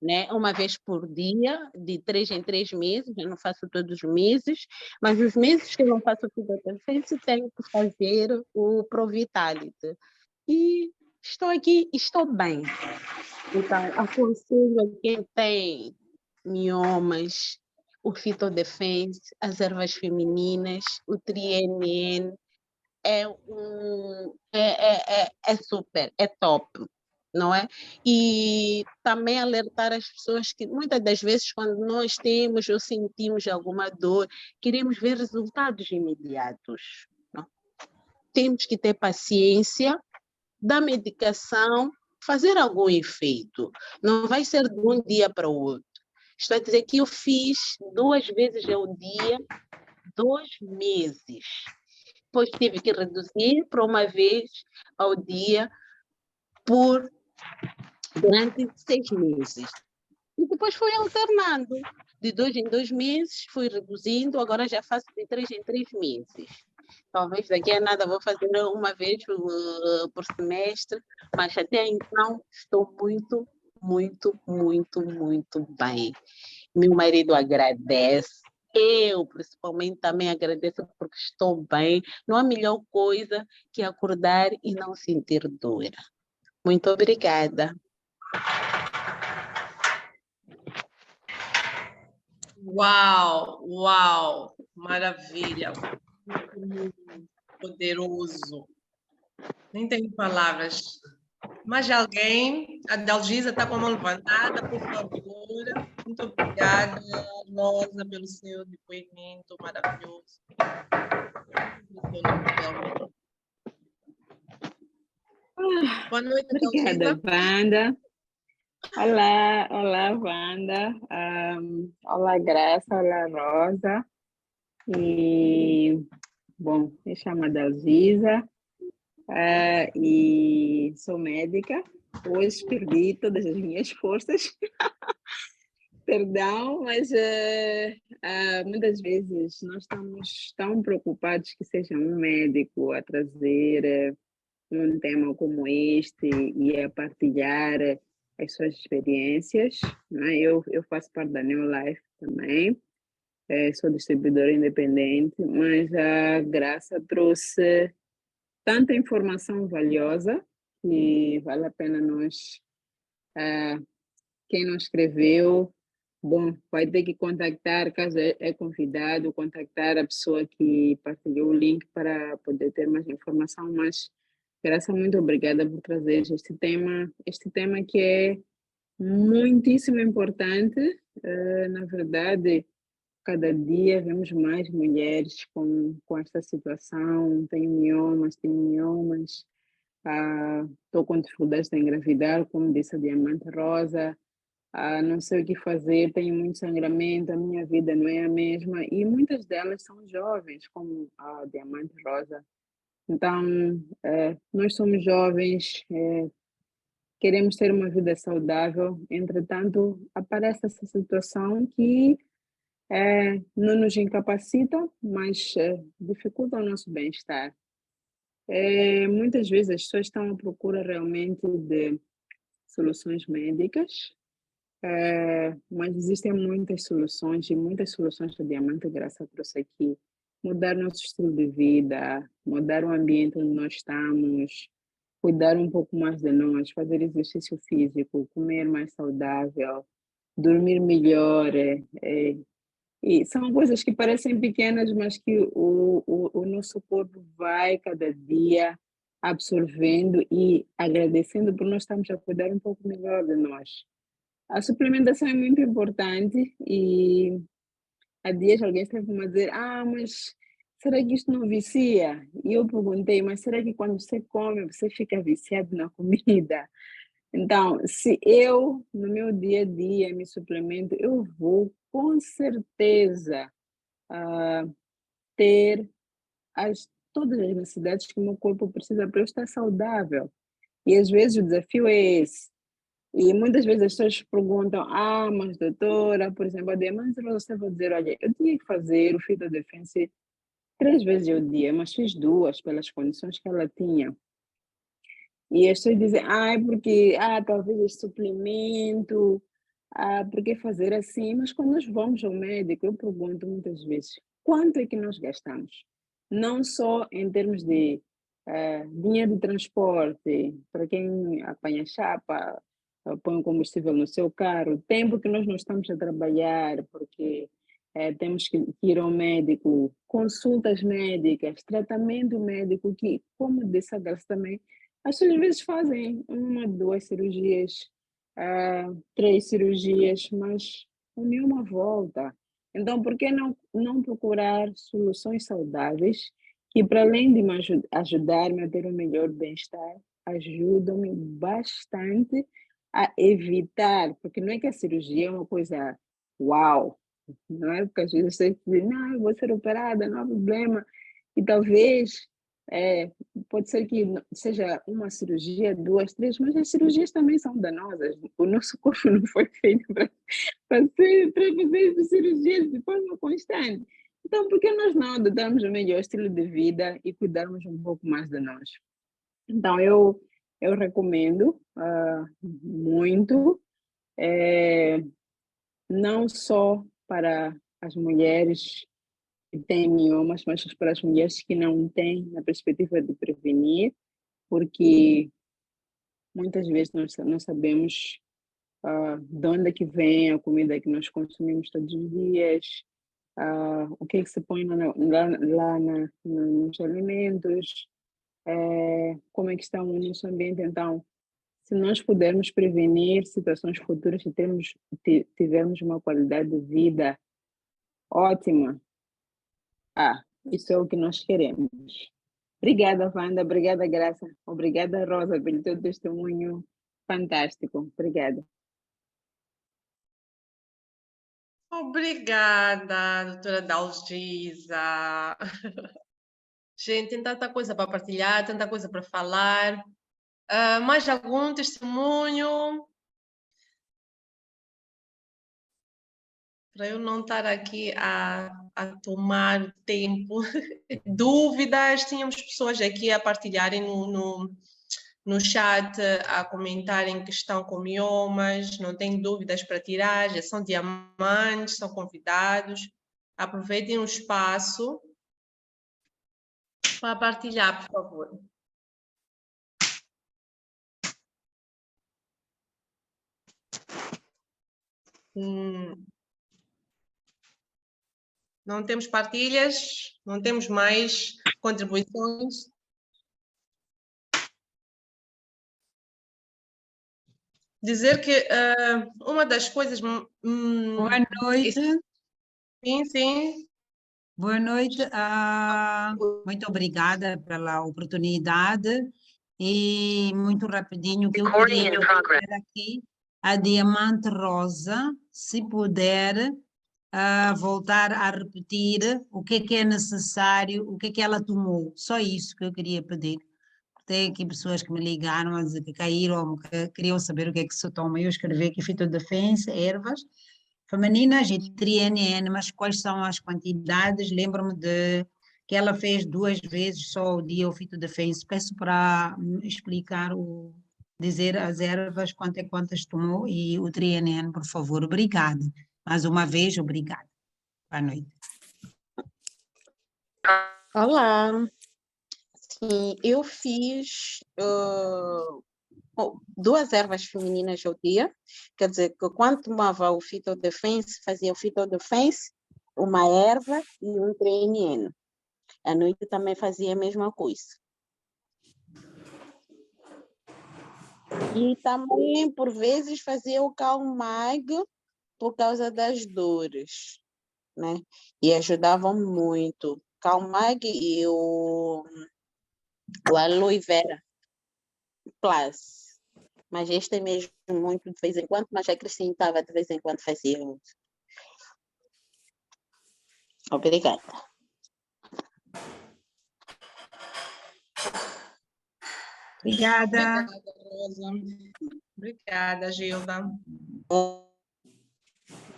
né? Uma vez por dia, de 3 em 3 meses. Eu não faço todos os meses, mas os meses que eu não faço suplementação, tenho que fazer o Provitality. E estou aqui, estou bem. Então, aconselho a quem tem miomas, o Fitodefense, as ervas femininas, o TriNN, é super, é top, não é? E também alertar as pessoas que muitas das vezes quando nós temos ou sentimos alguma dor, queremos ver resultados imediatos. Não? Temos que ter paciência da medicação fazer algum efeito. Não vai ser de um dia para o outro. Estou a dizer que eu fiz 2 vezes ao dia, 2 meses. Depois tive que reduzir para uma vez ao dia durante 6 meses. E depois fui alternando. De 2 em 2 meses, fui reduzindo, agora já faço de 3 em 3 meses. Talvez daqui a nada vou fazer uma vez por semestre, mas até então estou muito, muito, muito, muito bem. Meu marido agradece, eu principalmente também agradeço porque estou bem. Não há melhor coisa que acordar e não sentir dor. Muito obrigada. Uau, uau, maravilha, poderoso. Nem tenho palavras. Mais alguém? A Dalgisa está com a mão levantada, por favor. Muito obrigada, Rosa, pelo seu depoimento maravilhoso. Boa noite, Obrigada, Dalgisa. Wanda. Olá, olá, Wanda. Olá, Graça, olá, Rosa. E, bom, me chamo Dalgisa e sou médica. Hoje perdi todas as minhas forças. Perdão, mas muitas vezes nós estamos tão preocupados que seja um médico a trazer um tema como este e a partilhar as suas experiências, né? Eu faço parte da New Life também, sou distribuidora independente, mas a Graça trouxe tanta informação valiosa que vale a pena nós, quem não escreveu, bom, vai ter que contactar, caso é convidado, contactar a pessoa que partilhou o link para poder ter mais informação, mas Graça, muito obrigada por trazer este tema que é muitíssimo importante. Na verdade, cada dia vemos mais mulheres com esta situação, tenho miomas, estou com dificuldades de engravidar, como disse a Diamante Rosa, não sei o que fazer, tenho muito sangramento, a minha vida não é a mesma, e muitas delas são jovens, como a Diamante Rosa. Então, nós somos jovens, queremos ter uma vida saudável, entretanto, aparece essa situação que não nos incapacita, mas dificulta o nosso bem-estar. Muitas vezes as pessoas estão à procura realmente de soluções médicas, mas existem muitas soluções, e muitas soluções que a Diamante Graça trouxe aqui. Mudar nosso estilo de vida, mudar o ambiente onde nós estamos, cuidar um pouco mais de nós, fazer exercício físico, comer mais saudável, dormir melhor. E são coisas que parecem pequenas, mas que o nosso corpo vai cada dia absorvendo e agradecendo por nós estarmos a cuidar um pouco melhor de nós. A suplementação é muito importante e há dias alguém esteve a dizer, mas será que isto não vicia? E eu perguntei, mas será que quando você come, você fica viciado na comida? Então, se eu, no meu dia a dia, me suplemento, eu vou, com certeza, ter todas as necessidades que o meu corpo precisa para eu estar saudável. E às vezes o desafio é esse. E muitas vezes as pessoas perguntam, mas doutora, por exemplo, a Diamante você vai dizer, olha, eu tinha que fazer o Fitodefense 3 vezes ao dia, mas fiz 2 pelas condições que ela tinha. E as pessoas dizem, é porque, talvez esse suplemento, por que fazer assim? Mas quando nós vamos ao médico, eu pergunto muitas vezes, quanto é que nós gastamos? Não só em termos de dinheiro de transporte, para quem apanha chapa, põe o combustível no seu carro, tempo que nós não estamos a trabalhar, porque temos que ir ao médico, consultas médicas, tratamento médico, que, como disse a Graça também, as pessoas às vezes fazem 1, 2 cirurgias, 3 cirurgias, mas nenhuma volta. Então, por que não procurar soluções saudáveis que, para além de me ajudar-me a ter um melhor bem-estar, ajudam-me bastante a evitar, porque não é que a cirurgia é uma coisa uau, não é? Porque às vezes você diz, não, eu vou ser operada, não há problema, e talvez pode ser que seja uma cirurgia, 2, 3, mas as cirurgias também são danosas. O nosso corpo não foi feito para fazer cirurgias de forma constante. Então, por que nós não adotarmos o melhor estilo de vida e cuidarmos um pouco mais de nós? Então, eu recomendo muito, não só para as mulheres que têm miomas, mas para as mulheres que não têm, na perspectiva de prevenir, porque muitas vezes nós não sabemos de onde é que vem a comida que nós consumimos todos os dias, o que é que se põe lá nos alimentos, como é que está o nosso ambiente. Então, se nós pudermos prevenir situações futuras e tivermos uma qualidade de vida ótima, isso é o que nós queremos. Obrigada, Wanda. Obrigada, Graça. Obrigada, Rosa, pelo teu testemunho fantástico. Obrigada. Obrigada, doutora Dalgisa. Gente, tem tanta coisa para partilhar, tanta coisa para falar. Mais algum testemunho? Para eu não estar aqui a tomar tempo. Dúvidas? Tínhamos pessoas aqui a partilharem no chat, a comentarem que estão com miomas, não têm dúvidas para tirar, já são diamantes, são convidados. Aproveitem o espaço para partilhar, por favor. Não temos partilhas, não temos mais contribuições. Dizer que uma das coisas... Boa noite. Sim, sim. Boa noite. Muito obrigada pela oportunidade. E muito rapidinho, que eu queria dizer aqui, a Diamante Rosa, se puder voltar a repetir o que é necessário, o que ela tomou. Só isso que eu queria pedir. Tem aqui pessoas que me ligaram a dizer que caíram, que queriam saber o que é que se toma. Eu escrevi aqui fitodefensa, ervas femininas e TNN, mas quais são as quantidades? Lembro-me de que ela fez 2 vezes só o dia o fitodefensa. Peço para me explicar, dizer as ervas, quantas tomou e o TNN, por favor. Obrigada. Mais uma vez, obrigada. Boa noite. Olá, sim, eu fiz 2 ervas femininas ao dia, quer dizer, que quando tomava o fitodefense, fazia o fitodefense, uma erva e um TNN. À noite também fazia a mesma coisa. E também, por vezes, fazia o Calmag por causa das dores, né? E ajudavam muito. Calmag e o Aloe Vera Plus. Mas este é mesmo muito de vez em quando, mas acrescentava de vez em quando, fazia outro. Obrigada. Obrigada. Obrigada, Rosa. Obrigada, Gilda.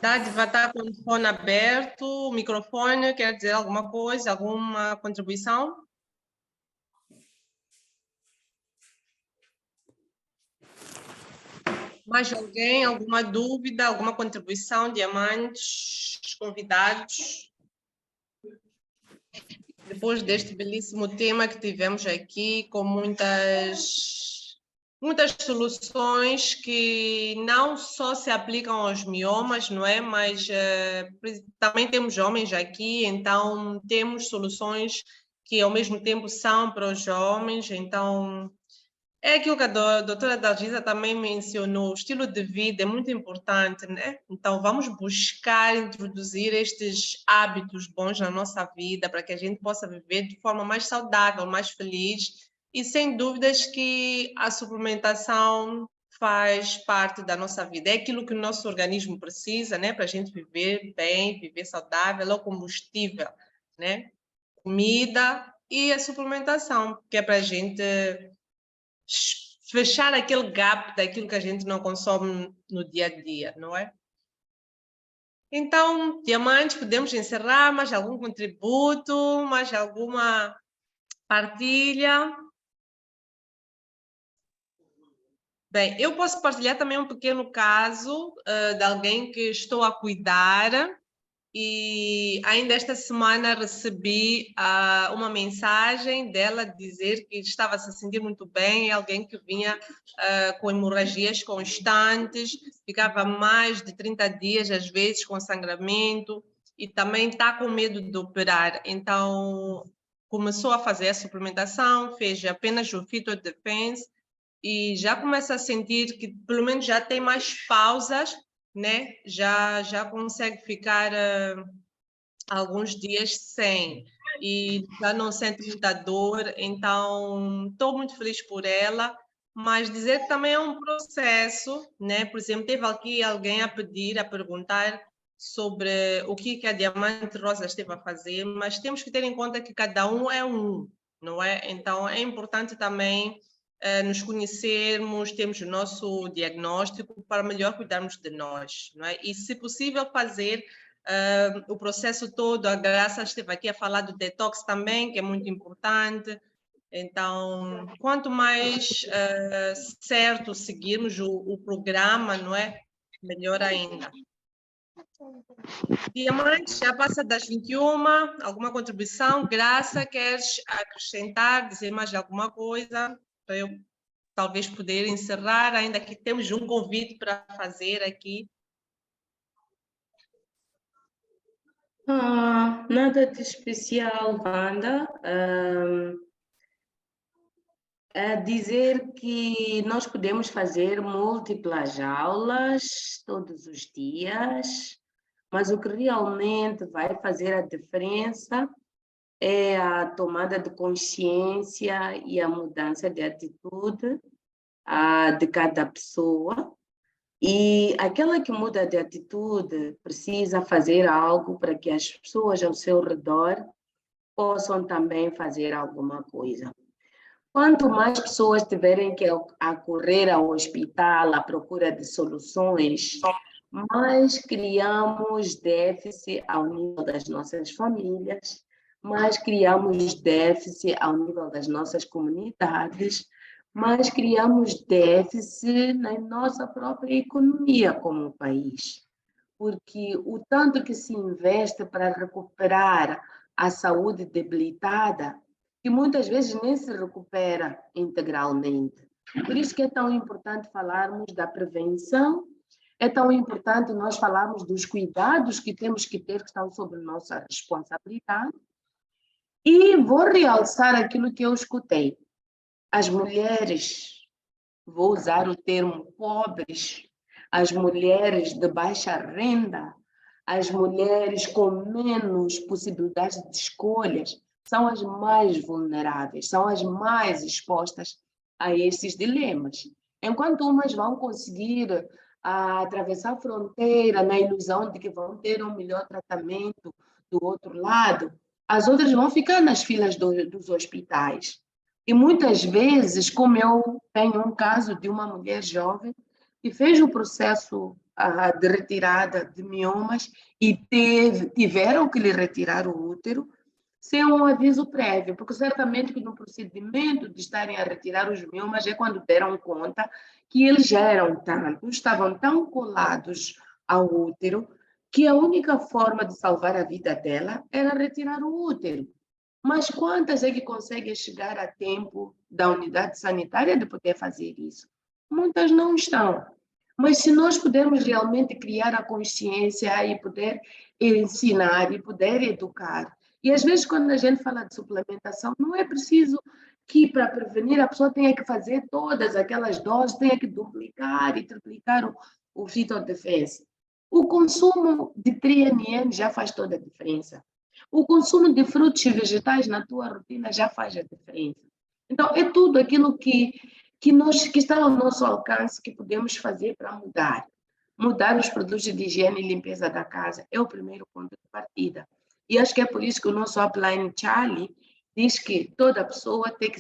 Dádiva está com o fone aberto, o microfone, quer dizer alguma coisa, alguma contribuição? Mais alguém? Alguma dúvida? Alguma contribuição? Diamantes? Convidados? Depois deste belíssimo tema que tivemos aqui, com muitas soluções que não só se aplicam aos miomas, não é? Mas também temos homens aqui, então temos soluções que ao mesmo tempo são para os homens, então é aquilo que a doutora Dalgisa também mencionou, o estilo de vida é muito importante, né? Então, vamos buscar introduzir estes hábitos bons na nossa vida para que a gente possa viver de forma mais saudável, mais feliz. E, sem dúvidas, que a suplementação faz parte da nossa vida. É aquilo que o nosso organismo precisa, né? Para a gente viver bem, viver saudável, é o combustível, né? Comida e a suplementação, que é para a gente fechar aquele gap daquilo que a gente não consome no dia a dia, não é? Então, Diamantes, podemos encerrar, mais algum contributo, mais alguma partilha? Bem, eu posso partilhar também um pequeno caso de alguém que estou a cuidar. E ainda esta semana recebi uma mensagem dela dizer que estava se sentir muito bem, alguém que vinha com hemorragias constantes, ficava mais de 30 dias, às vezes, com sangramento, e também está com medo de operar. Então, começou a fazer a suplementação, fez apenas o Fitodefense, e já começa a sentir que pelo menos já tem mais pausas, né? Já consegue ficar alguns dias sem e já não sente muita dor, então estou muito feliz por ela, mas dizer que também é um processo, né? Por exemplo, teve aqui alguém a pedir, a perguntar sobre o que a Diamante Rosa esteve a fazer, mas temos que ter em conta que cada um é um, não é? Então é importante também nos conhecermos, termos o nosso diagnóstico para melhor cuidarmos de nós, não é? E, se possível, fazer o processo todo. A Graça esteve aqui a falar do detox também, que é muito importante. Então, quanto mais certo seguirmos o programa, não é? Melhor ainda. Diamante, já passa das 21, alguma contribuição? Graça, queres acrescentar, dizer mais alguma coisa para eu talvez poder encerrar, ainda que temos um convite para fazer aqui? Nada de especial, Wanda. A dizer que nós podemos fazer múltiplas aulas todos os dias, mas o que realmente vai fazer a diferença é a tomada de consciência e a mudança de atitude de cada pessoa. E aquela que muda de atitude precisa fazer algo para que as pessoas ao seu redor possam também fazer alguma coisa. Quanto mais pessoas tiverem que acorrer ao hospital à procura de soluções, mais criamos déficit ao nível das nossas famílias, mais criamos déficit ao nível das nossas comunidades, mais criamos déficit na nossa própria economia como país. Porque o tanto que se investe para recuperar a saúde debilitada, que muitas vezes nem se recupera integralmente. Por isso que é tão importante falarmos da prevenção, é tão importante nós falarmos dos cuidados que temos que ter, que estão sobre nossa responsabilidade. E vou realçar aquilo que eu escutei. As mulheres, vou usar o termo pobres, as mulheres de baixa renda, as mulheres com menos possibilidades de escolhas, são as mais vulneráveis, são as mais expostas a esses dilemas. Enquanto umas vão conseguir atravessar a fronteira na ilusão de que vão ter um melhor tratamento do outro lado, as outras vão ficar nas filas dos hospitais. E muitas vezes, como eu tenho um caso de uma mulher jovem que fez o processo de retirada de miomas e tiveram que lhe retirar o útero sem um aviso prévio, porque certamente que no procedimento de estarem a retirar os miomas é quando deram conta que eles já eram tantos, estavam tão colados ao útero, que a única forma de salvar a vida dela era retirar o útero. Mas quantas é que conseguem chegar a tempo da unidade sanitária de poder fazer isso? Muitas não estão. Mas se nós pudermos realmente criar a consciência e poder ensinar e poder educar, e às vezes quando a gente fala de suplementação, não é preciso que para prevenir a pessoa tenha que fazer todas aquelas doses, tenha que duplicar e triplicar o fitodefense. O consumo de Tri-NN já faz toda a diferença. O consumo de frutos e vegetais na tua rotina já faz a diferença. Então, é tudo aquilo que está ao nosso alcance que podemos fazer para mudar. Mudar os produtos de higiene e limpeza da casa é o primeiro ponto de partida. E acho que é por isso que o nosso upline Charlie diz que toda pessoa tem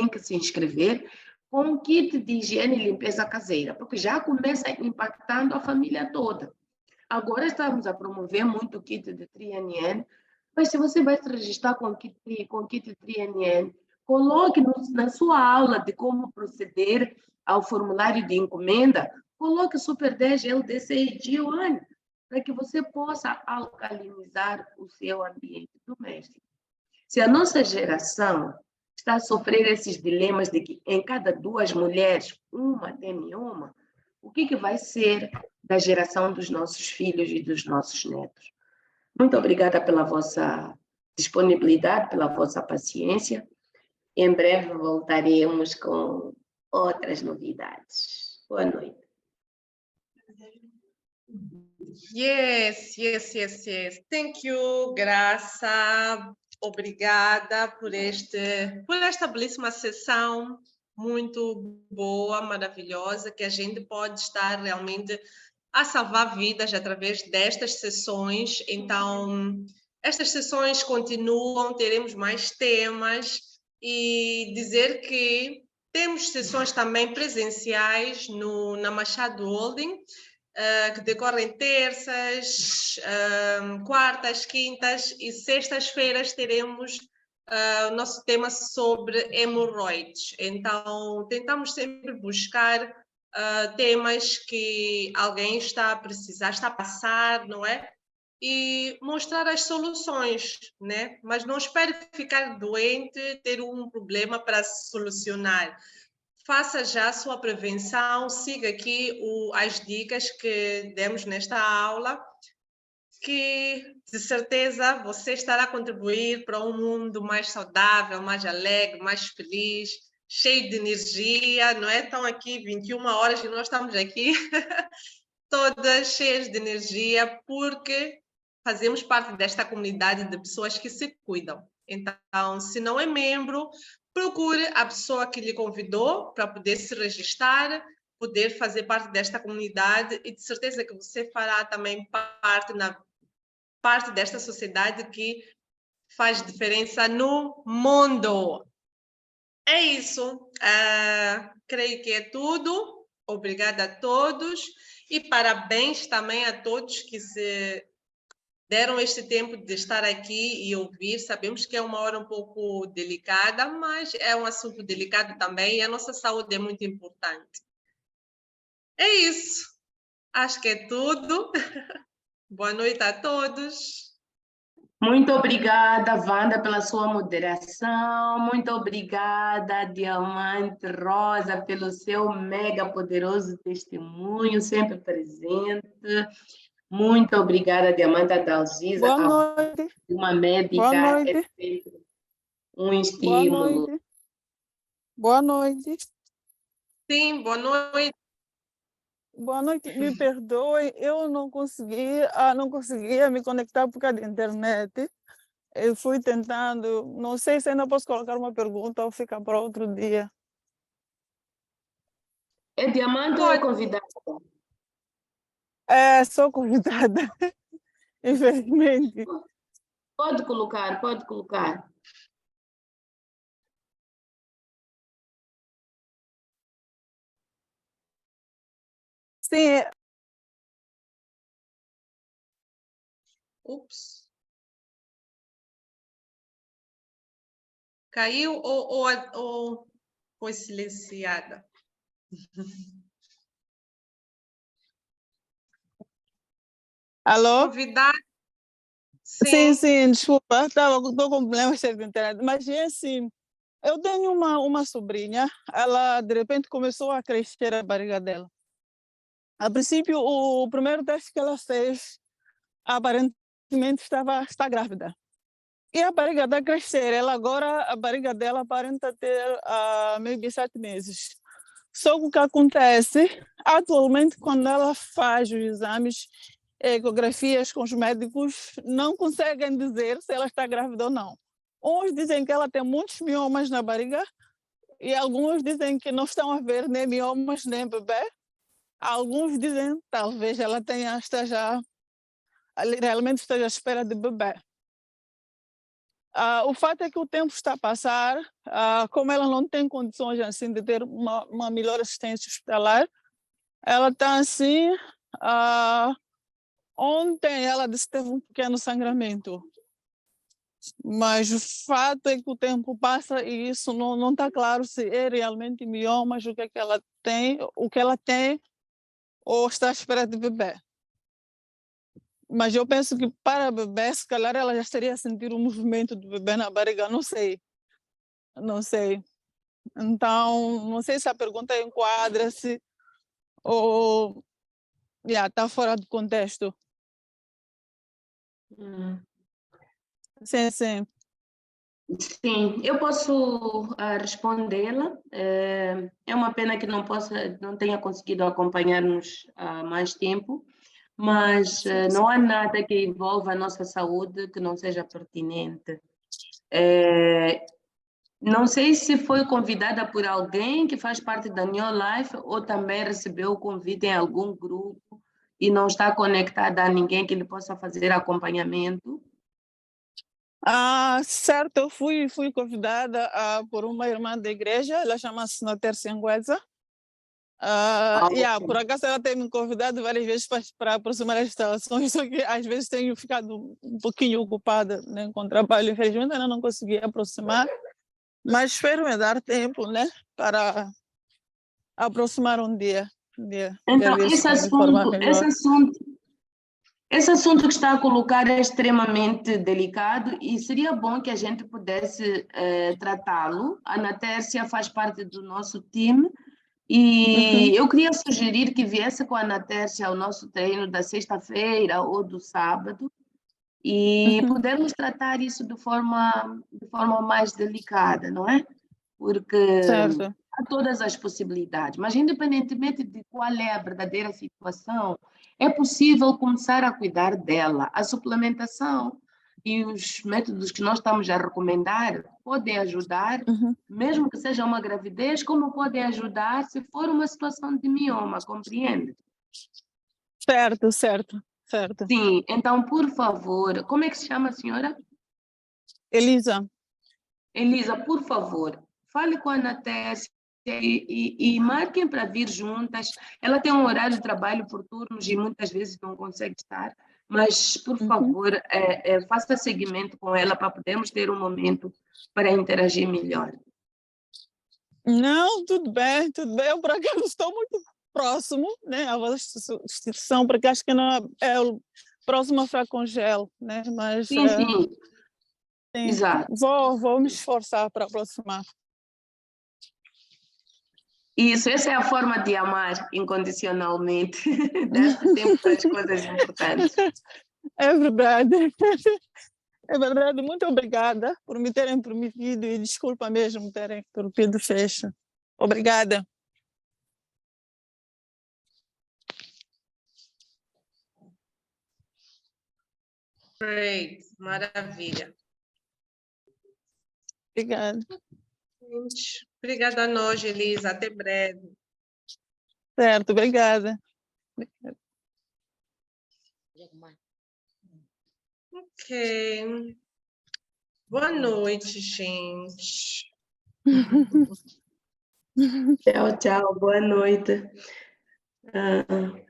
que se inscrever com um kit de higiene e limpeza caseira, porque já começa impactando a família toda. Agora estamos a promover muito o kit de Tri-NN, mas se você vai se registrar com kit Tri-NN, coloque na sua aula de como proceder ao formulário de encomenda, coloque o Super 10 LDCI-G1, para que você possa alcalinizar o seu ambiente doméstico. Se a nossa geração está a sofrer esses dilemas de que em cada 2 mulheres, uma tem mioma, o que vai ser da geração dos nossos filhos e dos nossos netos? Muito obrigada pela vossa disponibilidade, pela vossa paciência. Em breve voltaremos com outras novidades. Boa noite. Yes. Thank you, Graça. Obrigada por esta belíssima sessão, muito boa, maravilhosa, que a gente pode estar realmente a salvar vidas através destas sessões. Então, estas sessões continuam, teremos mais temas, e dizer que temos sessões também presenciais na Machado Holding, que decorrem terças, quartas, quintas e sextas-feiras teremos o nosso tema sobre hemorroides. Então, tentamos sempre buscar temas que alguém está a precisar, está a passar, não é? E mostrar as soluções, né? Mas não espere ficar doente, ter um problema para solucionar. Faça já a sua prevenção, siga aqui as dicas que demos nesta aula, que de certeza você estará a contribuir para um mundo mais saudável, mais alegre, mais feliz, cheio de energia, não é? Estão aqui 21 horas e nós estamos aqui todas cheias de energia, porque fazemos parte desta comunidade de pessoas que se cuidam. Então, se não é membro, procure a pessoa que lhe convidou para poder se registrar, poder fazer parte desta comunidade e de certeza que você fará também parte desta sociedade que faz diferença no mundo. É isso. Creio que é tudo. Obrigada a todos e parabéns também a todos que se deram este tempo de estar aqui e ouvir. Sabemos que é uma hora um pouco delicada, mas é um assunto delicado também e a nossa saúde é muito importante. É isso. Acho que é tudo. Boa noite a todos. Muito obrigada, Wanda, pela sua moderação. Muito obrigada, Diamante Rosa, pelo seu mega poderoso testemunho, sempre presente. Muito obrigada, Diamante Adalgisa. Boa noite. Uma Boa médica noite. é sempre um Boa estímulo. noite. Boa noite. Sim, boa noite. Boa noite. Me perdoe, eu não conseguia me conectar por causa da internet. Eu fui tentando, não sei se ainda posso colocar uma pergunta ou ficar para outro dia. É Diamante ou é convidada? Sou convidada, infelizmente. Pode colocar, pode colocar. Sim, Ups. Caiu ou foi silenciada? alô? Convidada? Sim, sim, desculpa, estou com problemas de internet. Mas é assim, eu tenho uma sobrinha, ela de repente começou a crescer a barriga dela. A princípio, o primeiro teste que ela fez, aparentemente está grávida. E a barriga está a crescer, a barriga dela aparenta ter meio de 7 meses. Só que o que acontece, atualmente, quando ela faz os exames, ecografias com os médicos, não conseguem dizer se ela está grávida ou não. Uns dizem que ela tem muitos miomas na barriga e alguns dizem que não estão a ver nem miomas nem bebê. Alguns dizem que talvez ela realmente esteja à espera de bebê. O fato é que o tempo está a passar, como ela não tem condições assim de ter uma melhor assistência hospitalar, ela está assim. Ontem ela disse que teve um pequeno sangramento, mas o fato é que o tempo passa e isso não está claro se é realmente miomas, o que ela tem, ou está à espera de bebê. Mas eu penso que para bebê, se calhar ela já estaria a sentir o movimento do bebê na barriga, não sei. Então, não sei se a pergunta enquadra-se ou está fora do contexto. Sim, sim. Sim, eu posso respondê-la. É uma pena que não tenha conseguido acompanhar-nos há mais tempo, mas não há nada que envolva a nossa saúde que não seja pertinente. Não sei se foi convidada por alguém que faz parte da New Life ou também recebeu o convite em algum grupo e não está conectada a ninguém que lhe possa fazer acompanhamento. Certo, eu fui convidada por uma irmã da igreja, ela chama-se Noter Sengueza. Por acaso ela tem me convidado várias vezes para aproximar as instalações, só que às vezes tenho ficado um pouquinho ocupada, né, com trabalho, infelizmente ainda não consegui aproximar, mas espero me dar tempo, né, para aproximar um dia. Então, esse assunto que está a colocar é extremamente delicado e seria bom que a gente pudesse tratá-lo. A Ana Tércia faz parte do nosso time e eu queria sugerir que viesse com a Ana Tércia ao nosso treino da sexta-feira ou do sábado e pudermos tratar isso de forma mais delicada, não é? Porque certo. há todas as possibilidades, mas independentemente de qual é a verdadeira situação, é possível começar a cuidar dela. A suplementação e os métodos que nós estamos a recomendar podem ajudar, mesmo que seja uma gravidez, como podem ajudar se for uma situação de mioma, compreende? Certo. Sim, então, por favor, como é que se chama a senhora? Elisa. Elisa, por favor, fale com a Ana Tércia e marquem para vir juntas. Ela tem um horário de trabalho por turnos e muitas vezes não consegue estar, mas, por favor, faça seguimento com ela para podermos ter um momento para interagir melhor. Não, tudo bem. Eu, por acaso, estou muito próximo, né, à vossa instituição, porque acho que não é o próximo a Fracongel, né, mas... Sim. Sim, Exato. vou me esforçar para aproximar. Isso, essa é a forma de amar incondicionalmente. Dar-se tempo para as coisas importantes. É verdade. É verdade. Muito obrigada por me terem permitido e desculpa mesmo terem interrompido o fecho. Obrigada. Great, maravilha. Obrigada. Obrigada a nós, Elisa. Até breve. Certo, obrigada. Ok. Boa noite, gente. Tchau, boa noite.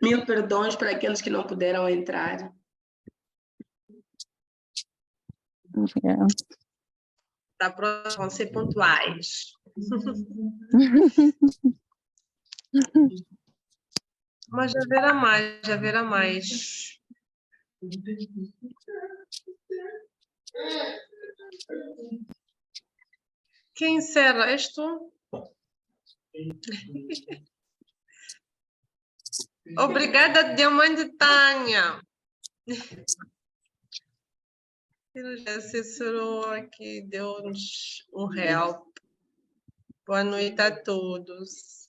Mil perdões para aqueles que não puderam entrar. Da próxima vão ser pontuais. Mas já haverá mais. Quem encerra? És tu? Obrigada, Diamante Tânia. Ele já assessorou aqui, deu-nos um help. Boa noite a todos.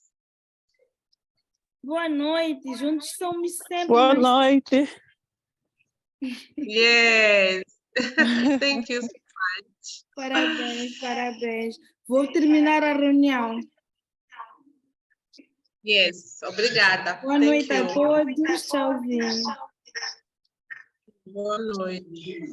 Boa noite, juntos somos sempre Boa mais... noite. Yes. Thank you so much. Parabéns. Vou terminar a reunião. Yes, obrigada. Boa noite a todos. Tchauzinho. Boa noite.